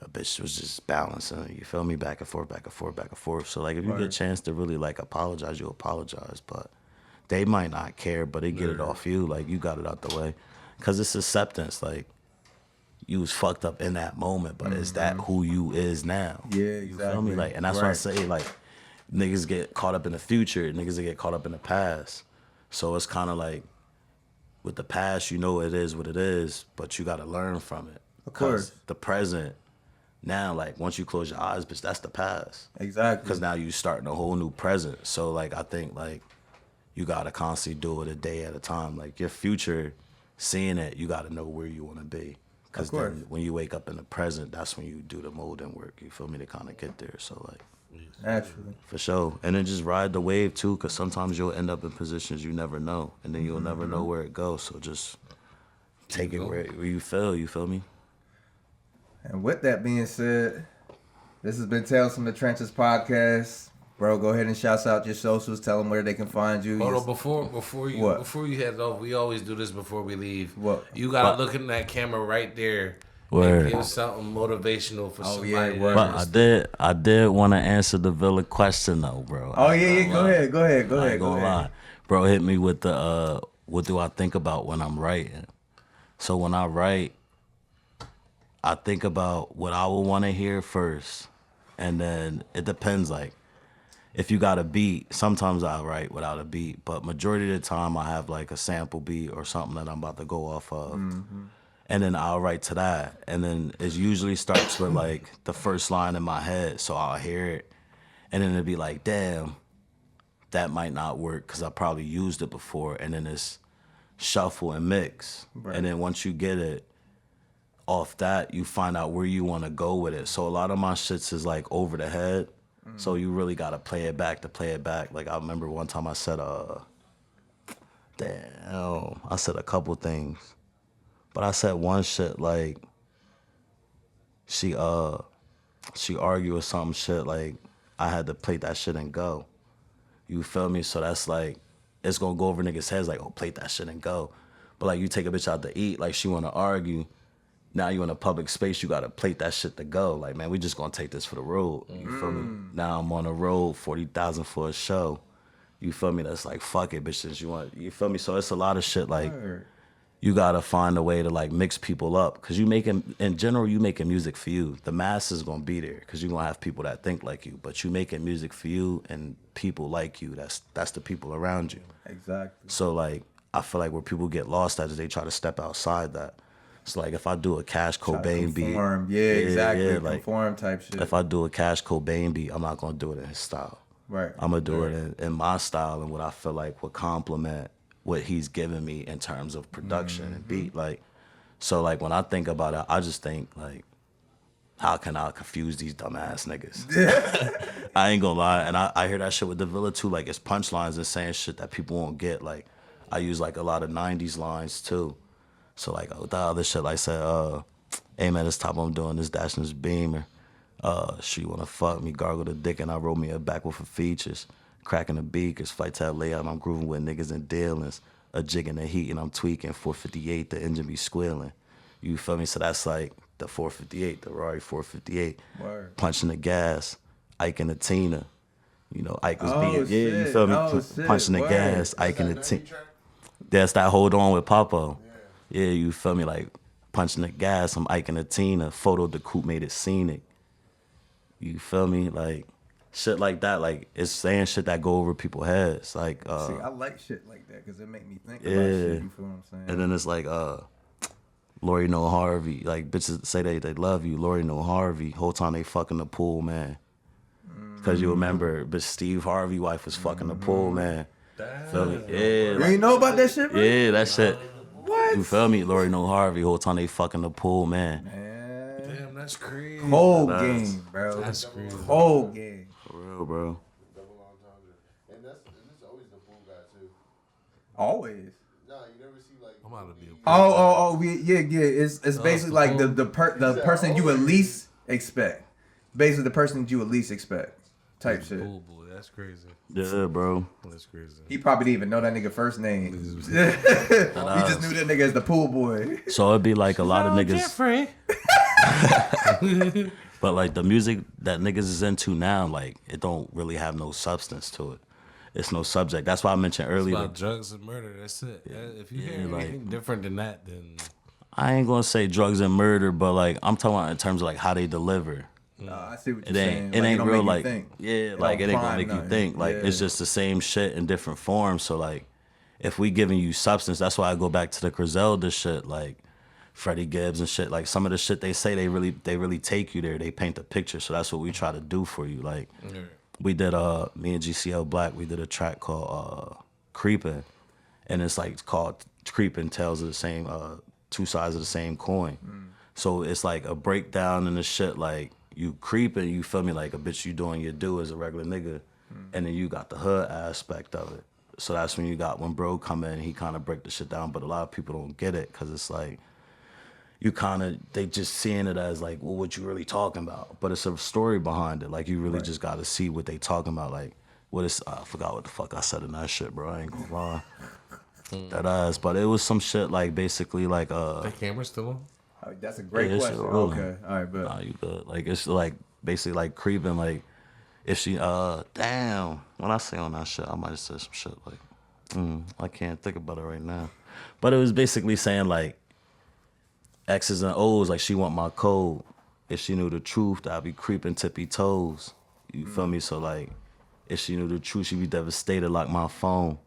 a bitch was just balancing. You feel me? Back and forth, back and forth, back and forth. So like if you get a chance to really like apologize, you apologize. But they might not care, but they get it off you. Like you got it out the way, cause it's acceptance. Like you was fucked up in that moment, but is that who you is now? Yeah, You feel me? exactly. Like, and that's why I Right. say like niggas get caught up in the future, niggas get caught up in the past. So it's kind of like with the past, you know it is what it is, but you got to learn from it. Of course. The present, now, like once you close your eyes, bitch, that's the past. Exactly. Because now you starting a whole new present. So like I think like you gotta constantly do it a day at a time. Like your future, seeing it, you gotta know where you want to be. Because Of course. then when you wake up in the present, that's when you do the molding work. You feel me? To kind of get there. So like Naturally. for sure, and then just ride the wave too. Because sometimes you'll end up in positions you never know, and then you'll never know where it goes. So just take it where you feel. You feel me? And with that being said, this has been Tales from the Trenches podcast. Bro, go ahead and shout out your socials. Tell them where they can find you. Hold on, before you head off, we always do this before we leave. What? You gotta look in that camera right there Word. and give something motivational for somebody. yeah, that word. But I did want to answer the Villa question though, bro. Oh yeah. Go ahead. I ain't gonna lie. Bro hit me with the what do I think about when I'm writing? So when I write, I think about what I would want to hear first. And then it depends, like if you got a beat, sometimes I write without a beat, but majority of the time I have like a sample beat or something that I'm about to go off of. And then I'll write to that. And then it usually starts with like the first line in my head. So I'll hear it. And then it'll be like, damn, that might not work because I probably used it before. And then it's shuffle and mix. Right. And then once you get it, off that, you find out where you want to go with it. So a lot of my shits is like over the head. So you really got to play it back to play it back. Like I remember one time I said, damn, I said a couple things. But I said one shit like, she argued with some shit like I had to plate that shit and go. You feel me? So that's like, it's gonna go over niggas' heads like, oh, plate that shit and go. But like you take a bitch out to eat, like she wanna argue. Now you in a public space, you gotta plate that shit to go. Like, man, we just gonna take this for the road. You feel me? Now I'm on the road, 40,000 for a show. You feel me? That's like, fuck it, bitch, since you want, you feel me? So it's a lot of shit like, you gotta find a way to like mix people up. Cause in general, you making music for you. The masses gonna be there cause you gonna have people that think like you. But you making music for you and people like you. That's the people around you. Exactly. So like, I feel like where people get lost at is they try to step outside that. So like if I do a Cash Cobain beat. Yeah, exactly. Yeah, like, Conform type shit. If I do a Cash Cobain beat, I'm not gonna do it in his style. Right. I'm gonna do it in my style and what I feel like would complement what he's giving me in terms of production and beat. Like, so like when I think about it, I just think like, how can I confuse these dumbass niggas? I ain't gonna lie. And I hear that shit with the Villa too. Like it's punchlines and saying shit that people won't get. Like I use like a lot of 90s lines too. So like the other shit like said, hey man, this top I'm doing this dashing this beamer. She wanna fuck me, gargle the dick and I roll me a back with her features. Cracking the beakers, fight tab layout, I'm grooving with niggas and dealings. A jig in the heat and I'm tweaking, 458, the engine be squealing. You feel me? So that's like the 458, the Rari 458. Word. Punching the gas, Ike and the Tina. You know, Ike was Oh, being, yeah, you shit. feel me? Oh, shit. Punching the Word. gas, Ike and the That Tina. 90 track? That's that Hold On with Papo. Yeah, you feel me? Like punching the gas, I'm Ike and the Tina. Photo the coupe made it scenic. You feel me? Like shit like that. Like it's saying shit that go over people's heads. Like See, I like shit like that because it make me think yeah. about shit. You feel what I'm saying? And then it's like Lori No Harvey. Like bitches say they love you. Lori No Harvey. Whole time they fucking the pool, man. Cause you remember, but Steve Harvey wife was fucking the pool, man. Feel me? Yeah. You ain't know about that shit, bro? Yeah, that shit. What? You feel me? Lori No Harvey. Whole time they fucking the pool, man. Man. Damn, that's crazy. Whole That's- game, bro. That's crazy. Whole game. For real, bro. Double entendre. And it's always the pool guy too. Always. Nah, you never see like. I'm out of be a Yeah. It's basically like the person you at least expect. Basically, the person that you at least expect, type shit. Pool boy, that's crazy. Yeah, bro. That's crazy. He probably didn't even know that nigga first name. He just knew that nigga as the pool boy. So it'd be like a lot of niggas. Jeffrey. But like the music that niggas is into now, like it don't really have no substance to it. It's no subject. That's why I mentioned It's earlier. about drugs and murder. That's it. If you hear like- anything different than that, then I ain't gonna say drugs and murder, but like I'm talking about in terms of like how they deliver. I see what It you're ain't. saying. It ain't don't real. make you Like think. yeah, like it ain't gonna prime make you nothing. think. Like it's Yeah. just the same shit in different forms. So like, if we giving you substance, that's why I go back to the Griselda shit, like Freddie Gibbs and shit. Like some of the shit they say, they really take you there. They paint the picture. So that's what we try to do for you. Like we did me and GCL Black, we did a track called Creepin', and it's like called Creepin' Tales of the Same Two Sides of the Same Coin. So it's like a breakdown and the shit like. You creeping, you feel me, like a bitch you doing your due as a regular nigga. And then you got the hood aspect of it. So that's when bro come in, he kind of break the shit down. But a lot of people don't get it because it's like, they just seeing it as like, well, what you really talking about? But it's a story behind it. Like you really just got to see what they talking about. Like, I forgot what the fuck I said in that shit, bro. I ain't gonna lie. That ass. But it was some shit like basically like, the camera's still on. Oh, that's a great Yeah, question. shit rolling. Okay, all right, but nah, you good. Like it's like basically like creeping. Like if she damn, when I say on that shit, I might have said some shit like I can't think about it right now. But it was basically saying like X's and O's, like she want my code. If she knew the truth, I'd be creeping tippy toes. You feel me? So like if she knew the truth, she'd be devastated like my phone.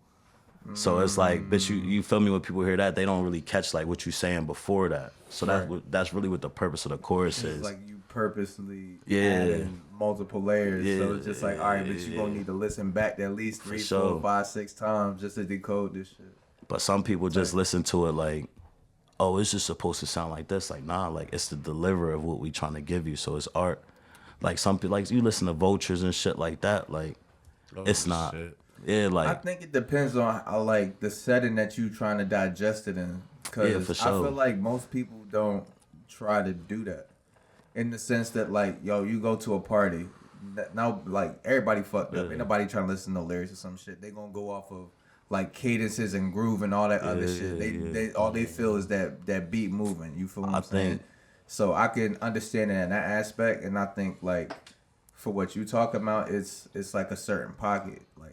So it's like, bitch, you feel me? When people hear that, they don't really catch like what you saying before that. So that's really what the purpose of the chorus is. it's like you purposely Yeah. adding multiple layers. So Yeah, it's just like, all right, but you gonna need to listen back at least 3, sure. 4, 5, 6 times just to decode this shit. But some people just listen to it like, oh, it's just supposed to sound like this. Like, nah, like it's the deliverer of what we trying to give you. So it's art. Like some people, like you listen to Vultures and shit like that. Like, it's not. Shit. Yeah, like I think it depends on like the setting that you trying to digest it in. Cause Yeah, for sure. I feel like most people don't try to do that. In the sense that like, yo, you go to a party. Now like everybody fucked up. Ain't nobody trying to listen to no lyrics or some shit. They gonna go off of like cadences and groove and all that other shit. They all they feel is that beat moving. You feel what I'm saying? think- So I can understand it in that aspect, and I think like for what you talk about, it's like a certain pocket, like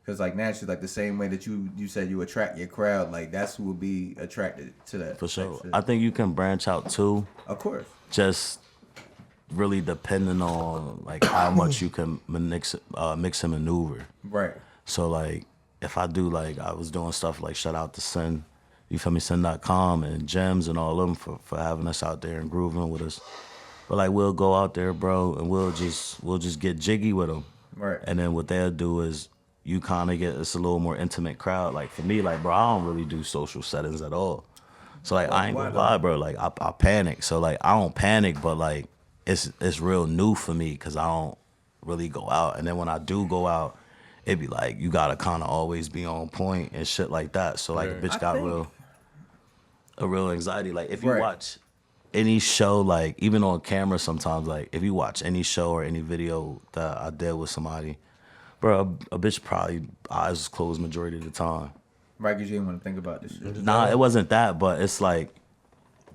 because like naturally, like the same way that you said you attract your crowd, like that's who will be attracted to that. for sure. type shit. I think you can branch out too. Of course. Just really depending on like how much you can mix and maneuver. Right. So like if I do like I was doing stuff like shout out to Sin, you feel me, Sin.com and Gems and all of them for having us out there and grooving with us. But like we'll go out there, bro, and we'll just get jiggy with them. Right. And then what they'll do is you kind of get it's a little more intimate crowd. Like for me, like bro, I don't really do social settings at all. So like I ain't gonna lie, bro. Like I panic. So like I don't panic, but like it's real new for me because I don't really go out. And then when I do go out, it be like you gotta kind of always be on point and shit like that. So like a bitch got real anxiety. Like if you watch any show, like even on camera sometimes, like if you watch any show or any video that I did with somebody, bro, a bitch probably eyes was closed majority of the time. Right, because you didn't want to think about this shit. Nah, it wasn't that, but it's like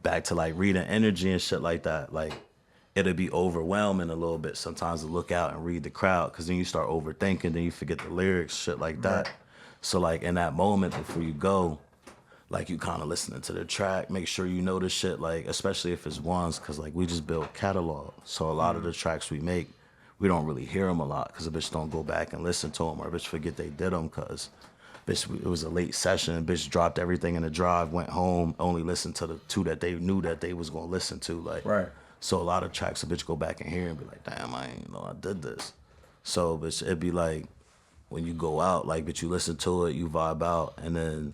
back to like reading energy and shit like that. Like it'll be overwhelming a little bit sometimes to look out and read the crowd because then you start overthinking, then you forget the lyrics, shit like that. Right. So like in that moment before you go, like you kind of listening to the track, make sure you know the shit, like especially if it's ones, because like we just build catalog. So a lot of the tracks we make, we don't really hear them a lot because a bitch don't go back and listen to them or a bitch forget they did them because bitch, it was a late session. Bitch dropped everything in the drive, went home, only listened to the two that they knew that they was gonna listen to. Like, Right. So a lot of tracks a bitch go back and hear and be like, damn, I ain't know I did this. So bitch, it'd be like when you go out, like bitch, you listen to it, you vibe out, and then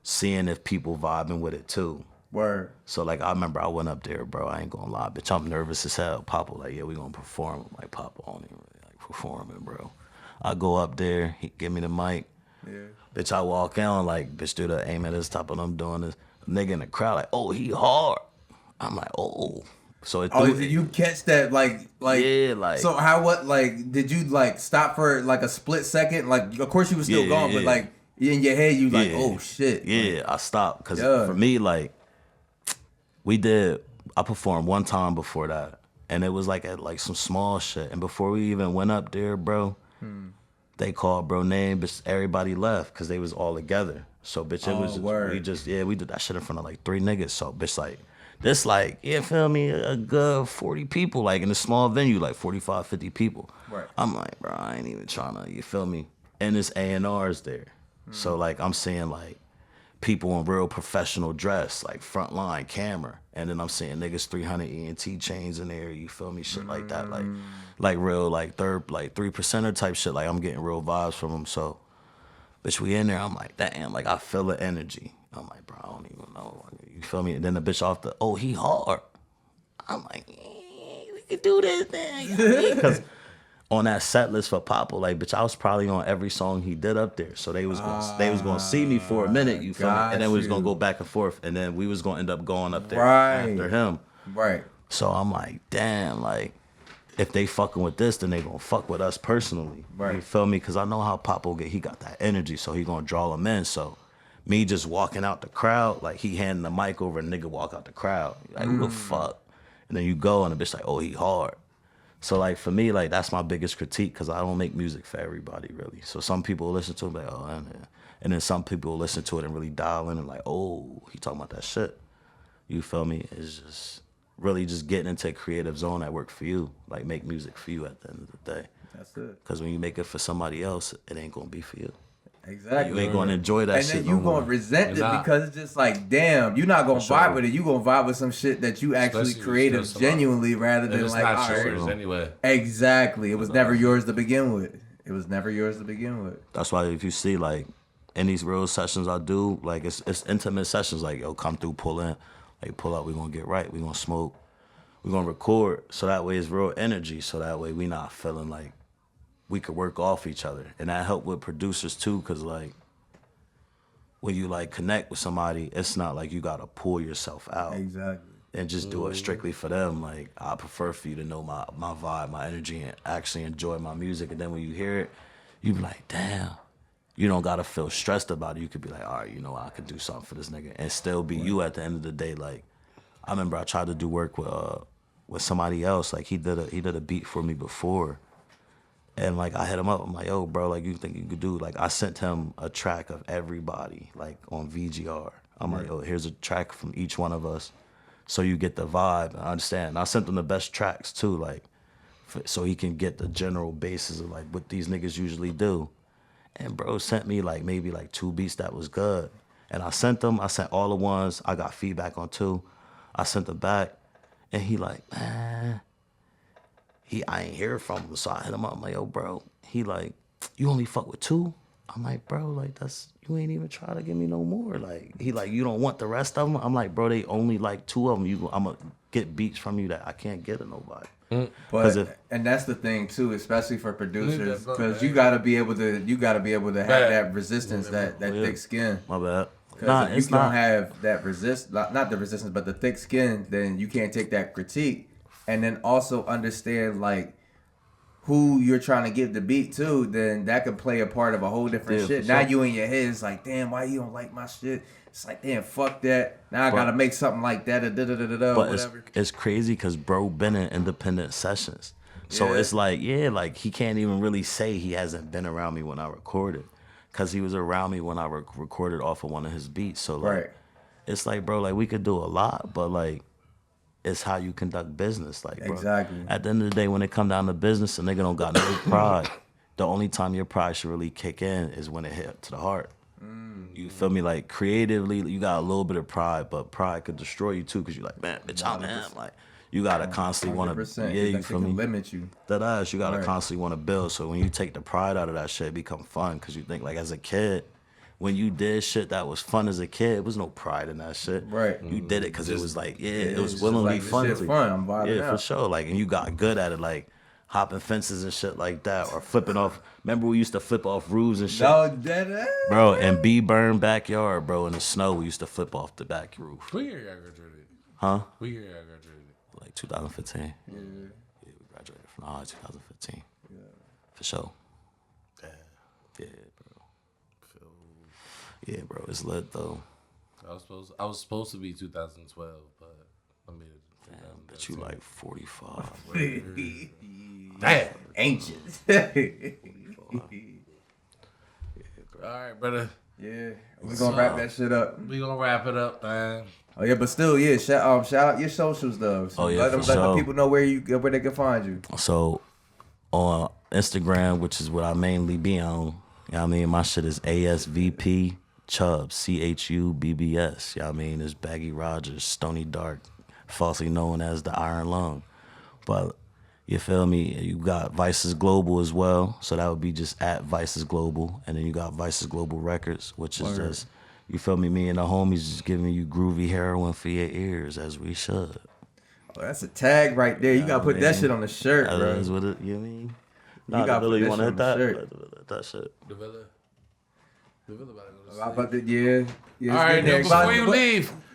seeing if people vibing with it too. Word. So like I remember I went up there, bro. I ain't gonna lie, bitch. I'm nervous as hell. Papa like, yeah, we gonna perform. I'm like, Papa, I don't even really like performing, bro. I go up there, he give me the mic. Yeah. Bitch, I walk out like, bitch, do the aim at this top and I'm doing this. Nigga in the crowd like, oh, he hard. I'm like, oh. So it Oh, threw, did you catch that? Like, yeah, like. So how? What? Like, did you like stop for like a split second? Like, of course you was still Yeah, going, but yeah. like in your head you like, Yeah. oh shit. Yeah, I stopped because Yeah. for me, like, I performed one time before that, and it was like at like some small shit. And before we even went up there, bro, they called bro name, but everybody left because they was all together. So bitch, it was just, word. we did that shit in front of like 3 niggas. So bitch, like this, like you feel me, a good 40 people, like in a small venue, like 45, 50 people. Right. I'm like, bro, I ain't even trying to, you feel me? And it's A&Rs there. So like I'm seeing like people in real professional dress, like front line camera. And then I'm seeing niggas 300 ENT chains in there, you feel me? Shit like that. Like real, like 3%er type shit. Like I'm getting real vibes from them. So, bitch, we in there. I'm like, damn, like I feel the energy. I'm like, bro, I don't even know. You feel me? And then the bitch off the, oh, he hard. I'm like, we could do this then. Because on that set list for Papa, like, bitch, I was probably on every song he did up there. So they was gonna see me for a minute, you feel me? And then we was gonna go back and forth, and then we was gonna end up going up there after him. Right. So I'm like, damn, like, if they fucking with this, then they gonna fuck with us personally. Right. You feel me? Because I know how Papa get. He got that energy, so he gonna draw them in. So me just walking out the crowd, like he handing the mic over, and nigga walk out the crowd. Like, who the fuck? And then you go, and the bitch like, oh, he hard. So like for me, like that's my biggest critique because I don't make music for everybody really. So some people listen to it like, oh, and then some people listen to it and really dial in and like, oh, he talking about that shit. You feel me? It's just really just getting into a creative zone that work for you. Like make music for you at the end of the day. That's it. Because when you make it for somebody else, it ain't gonna be for you. Exactly. You ain't gonna enjoy that and shit. then you no gonna more. resent it Nah. because it's just like, damn, you're not gonna For sure. vibe with it. You gonna vibe with some shit that you actually Especially created if it's genuinely rather And than it's like, not all right. yours anyway. Exactly. It was never yours to begin with. It was never yours to begin with. That's why if you see like in these real sessions I do, like it's intimate sessions. Like, yo, come through, pull in, like pull up. We gonna get right. We gonna smoke. We gonna record. So that way it's real energy. So that way we not feeling like we could work off each other, and that help with producers too, cause like when you like connect with somebody, it's not like you gotta pull yourself out. Exactly. And just do it strictly for them. Like, I prefer for you to know my vibe, my energy, and actually enjoy my music. And then when you hear it, you be like, damn. You don't gotta feel stressed about it. You could be like, all right, you know, I could do something for this nigga, and still be you at the end of the day. Like, I remember I tried to do work with somebody else. Like, he did a beat for me before, and like I hit him up. I'm like, yo, bro, like, you think you could do? Like, I sent him a track of everybody, like on VGR. I'm like, yo, here's a track from each one of us. So you get the vibe. I understand. And I sent him the best tracks too, like, so he can get the general basis of like what these niggas usually do. And bro sent me like maybe like 2 beats that was good. And I sent all the ones. I got feedback on 2. I sent them back, and he like, man, I ain't hear from him. So I hit him up. I'm like, yo, bro. He like, you only fuck with 2? I'm like, bro, like you ain't even try to give me no more. Like, he like, you don't want the rest of them? I'm like, bro, they only like 2 of them. I'm gonna get beats from you that I can't get of nobody. But and that's the thing too, especially for producers, because you gotta be able to have that resistance, that thick skin. My bad. Because if you don't have that not the resistance, but the thick skin, then you can't take that critique, and then also understand like who you're trying to give the beat to. Then that could play a part of a whole different shit. Now you in your head, it's like, damn, why you don't like my shit? It's like, damn, fuck that. Now I gotta make something like that. But it's crazy because bro been in independent sessions, so it's like, like he can't even really say he hasn't been around me when I recorded, because he was around me when I recorded off of one of his beats. So like, it's like, bro, like we could do a lot, but like, it's how you conduct business. Like, bro, exactly. At the end of the day, when it come down to business, a nigga don't got no pride. The only time your pride should really kick in is when it hit to the heart. You feel me? Like, creatively, you got a little bit of pride, but pride could destroy you too, because you're like, man, bitch, I'm him. Like, you gotta constantly want to, you feel me? Limit you. That ass, you gotta constantly want to build. So when you take the pride out of that shit, it become fun, because you think, like, as a kid, when you did shit that was fun as a kid, it was no pride in that shit. Right. You did it because it was like, it was willingly fun. I'm vibing out. For sure. Like, and you got good at it, like hopping fences and shit like that, or flipping off. Remember we used to flip off roofs and shit? No, dead. Bro, in B-Burn backyard, bro, in the snow, we used to flip off the back roof. What year y'all graduated? Huh? What year y'all graduated? Like 2015. Yeah, we graduated from 2015. Yeah. For sure. Yeah, bro. Yeah, bro, it's lit though. I was supposed to be 2012, but I made it. Damn, but you like 45. Damn, ancient. All right, brother. Yeah, we're gonna wrap that shit up. We gonna wrap it up, man. Oh yeah, but still, yeah. Shout out your socials though. So let the people know where they can find you. So on Instagram, which is what I mainly be on, you know what I mean? My shit is ASVP Chubbs, CHUBBS. You know what I mean? It's Baggy Rodgers, Stony Dark, falsely known as the Iron Lung. But you feel me? You got Vices Global as well. So that would be just at Vices Global. And then you got Vices Global Records, which is just, you feel me and the homies just giving you groovy heroin for your ears, as we should. Oh, that's a tag right there. You gotta put that shit on the shirt, bro. That is what it, you know what I mean? Nah, you gotta put you want to hit that? that shit. The Villa about to yeah. All right, now,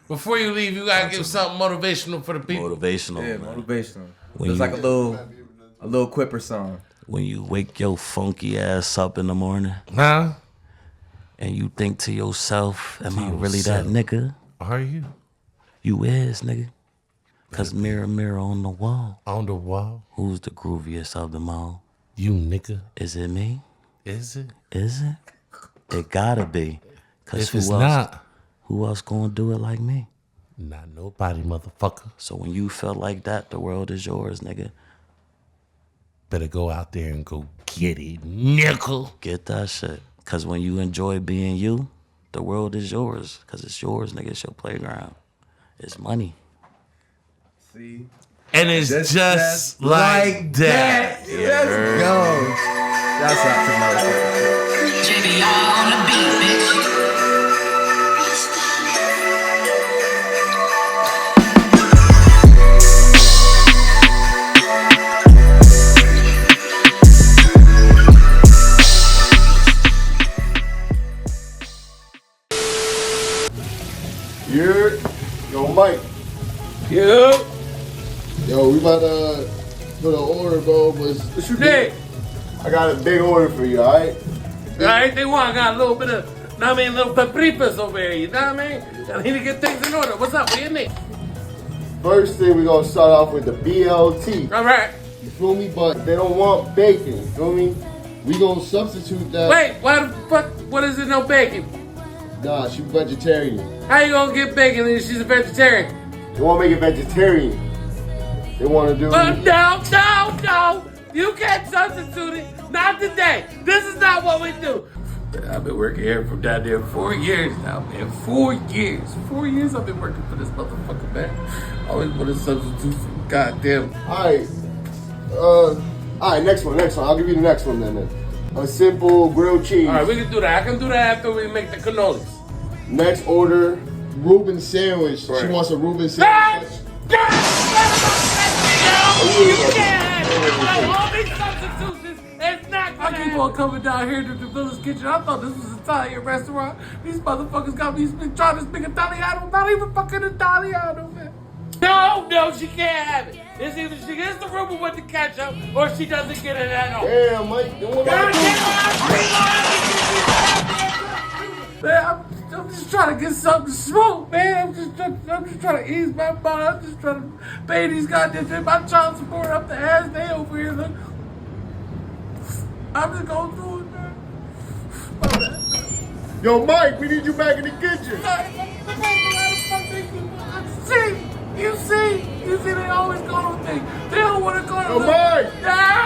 before you leave, you gotta give something motivational for the people. Motivational, yeah, man. Motivational. It's like a little quipper song. When you wake your funky ass up in the morning, huh? And you think to yourself, am I really that nigga? Are you? You is, nigga. Cause mirror, mirror on the wall. On the wall? Who's the grooviest of them all? You, nigga. Is it me? Is it? Is it? It gotta be. Cause if it's not, who else gonna do it like me? Not nobody, motherfucker. So when you feel like that, the world is yours, nigga. Better go out there and go get it, nickel. Get that shit. Cause when you enjoy being you, the world is yours. Cause it's yours, nigga. It's your playground. It's money. See? And it's just like that. Yeah. Let's go. That's out to motherfucker. JBR on the beat, bitch. Yeah. Yo, we about to put an order, bro. But What you did? I got a big order for you, all right? Alright, they want. I got a little bit of, know what I mean, little paprikas over here, you know what I mean? I need to get things in order. What's up? What you need? First thing, we're going to start off with the BLT. Alright. You feel me? But they don't want bacon, you feel me? We going to substitute that. Wait, why the fuck? What is it? No bacon? Nah, she vegetarian. How you gonna get bacon if she's a vegetarian? They want to make it vegetarian. They want to do... No. You can't substitute it. Not today. This is not what we do. I've been working here for down there 4 years now, man. 4 years. 4 years I've been working for this motherfucker, man. I always want to substitute some goddamn. All right, next one. I'll give you the next one then. A simple grilled cheese. All right, we can do that. I can do that after we make the cannolis. Next order, Reuben sandwich. Right. She wants a Reuben sandwich. You can't have all these substitutions. It's not gonna I keep on coming down here to the Village Kitchen. I thought this was an Italian restaurant. These motherfuckers got me trying to speak Italiano. Not even fucking Italiano, man. No, she can't have it. It's either she gets the Reuben with the ketchup or she doesn't get it at all. Damn, Mike. Man, I'm just trying to get something to smoke, man. I'm just trying to ease my mind. I'm just trying to pay these goddamn shit. My child support up the ass. They over here. Look. I'm just going through it, man. My bad. Yo, Mike, we need you back in the kitchen. You see, they always go with me. They don't want to go to Yo, Mike. Yeah.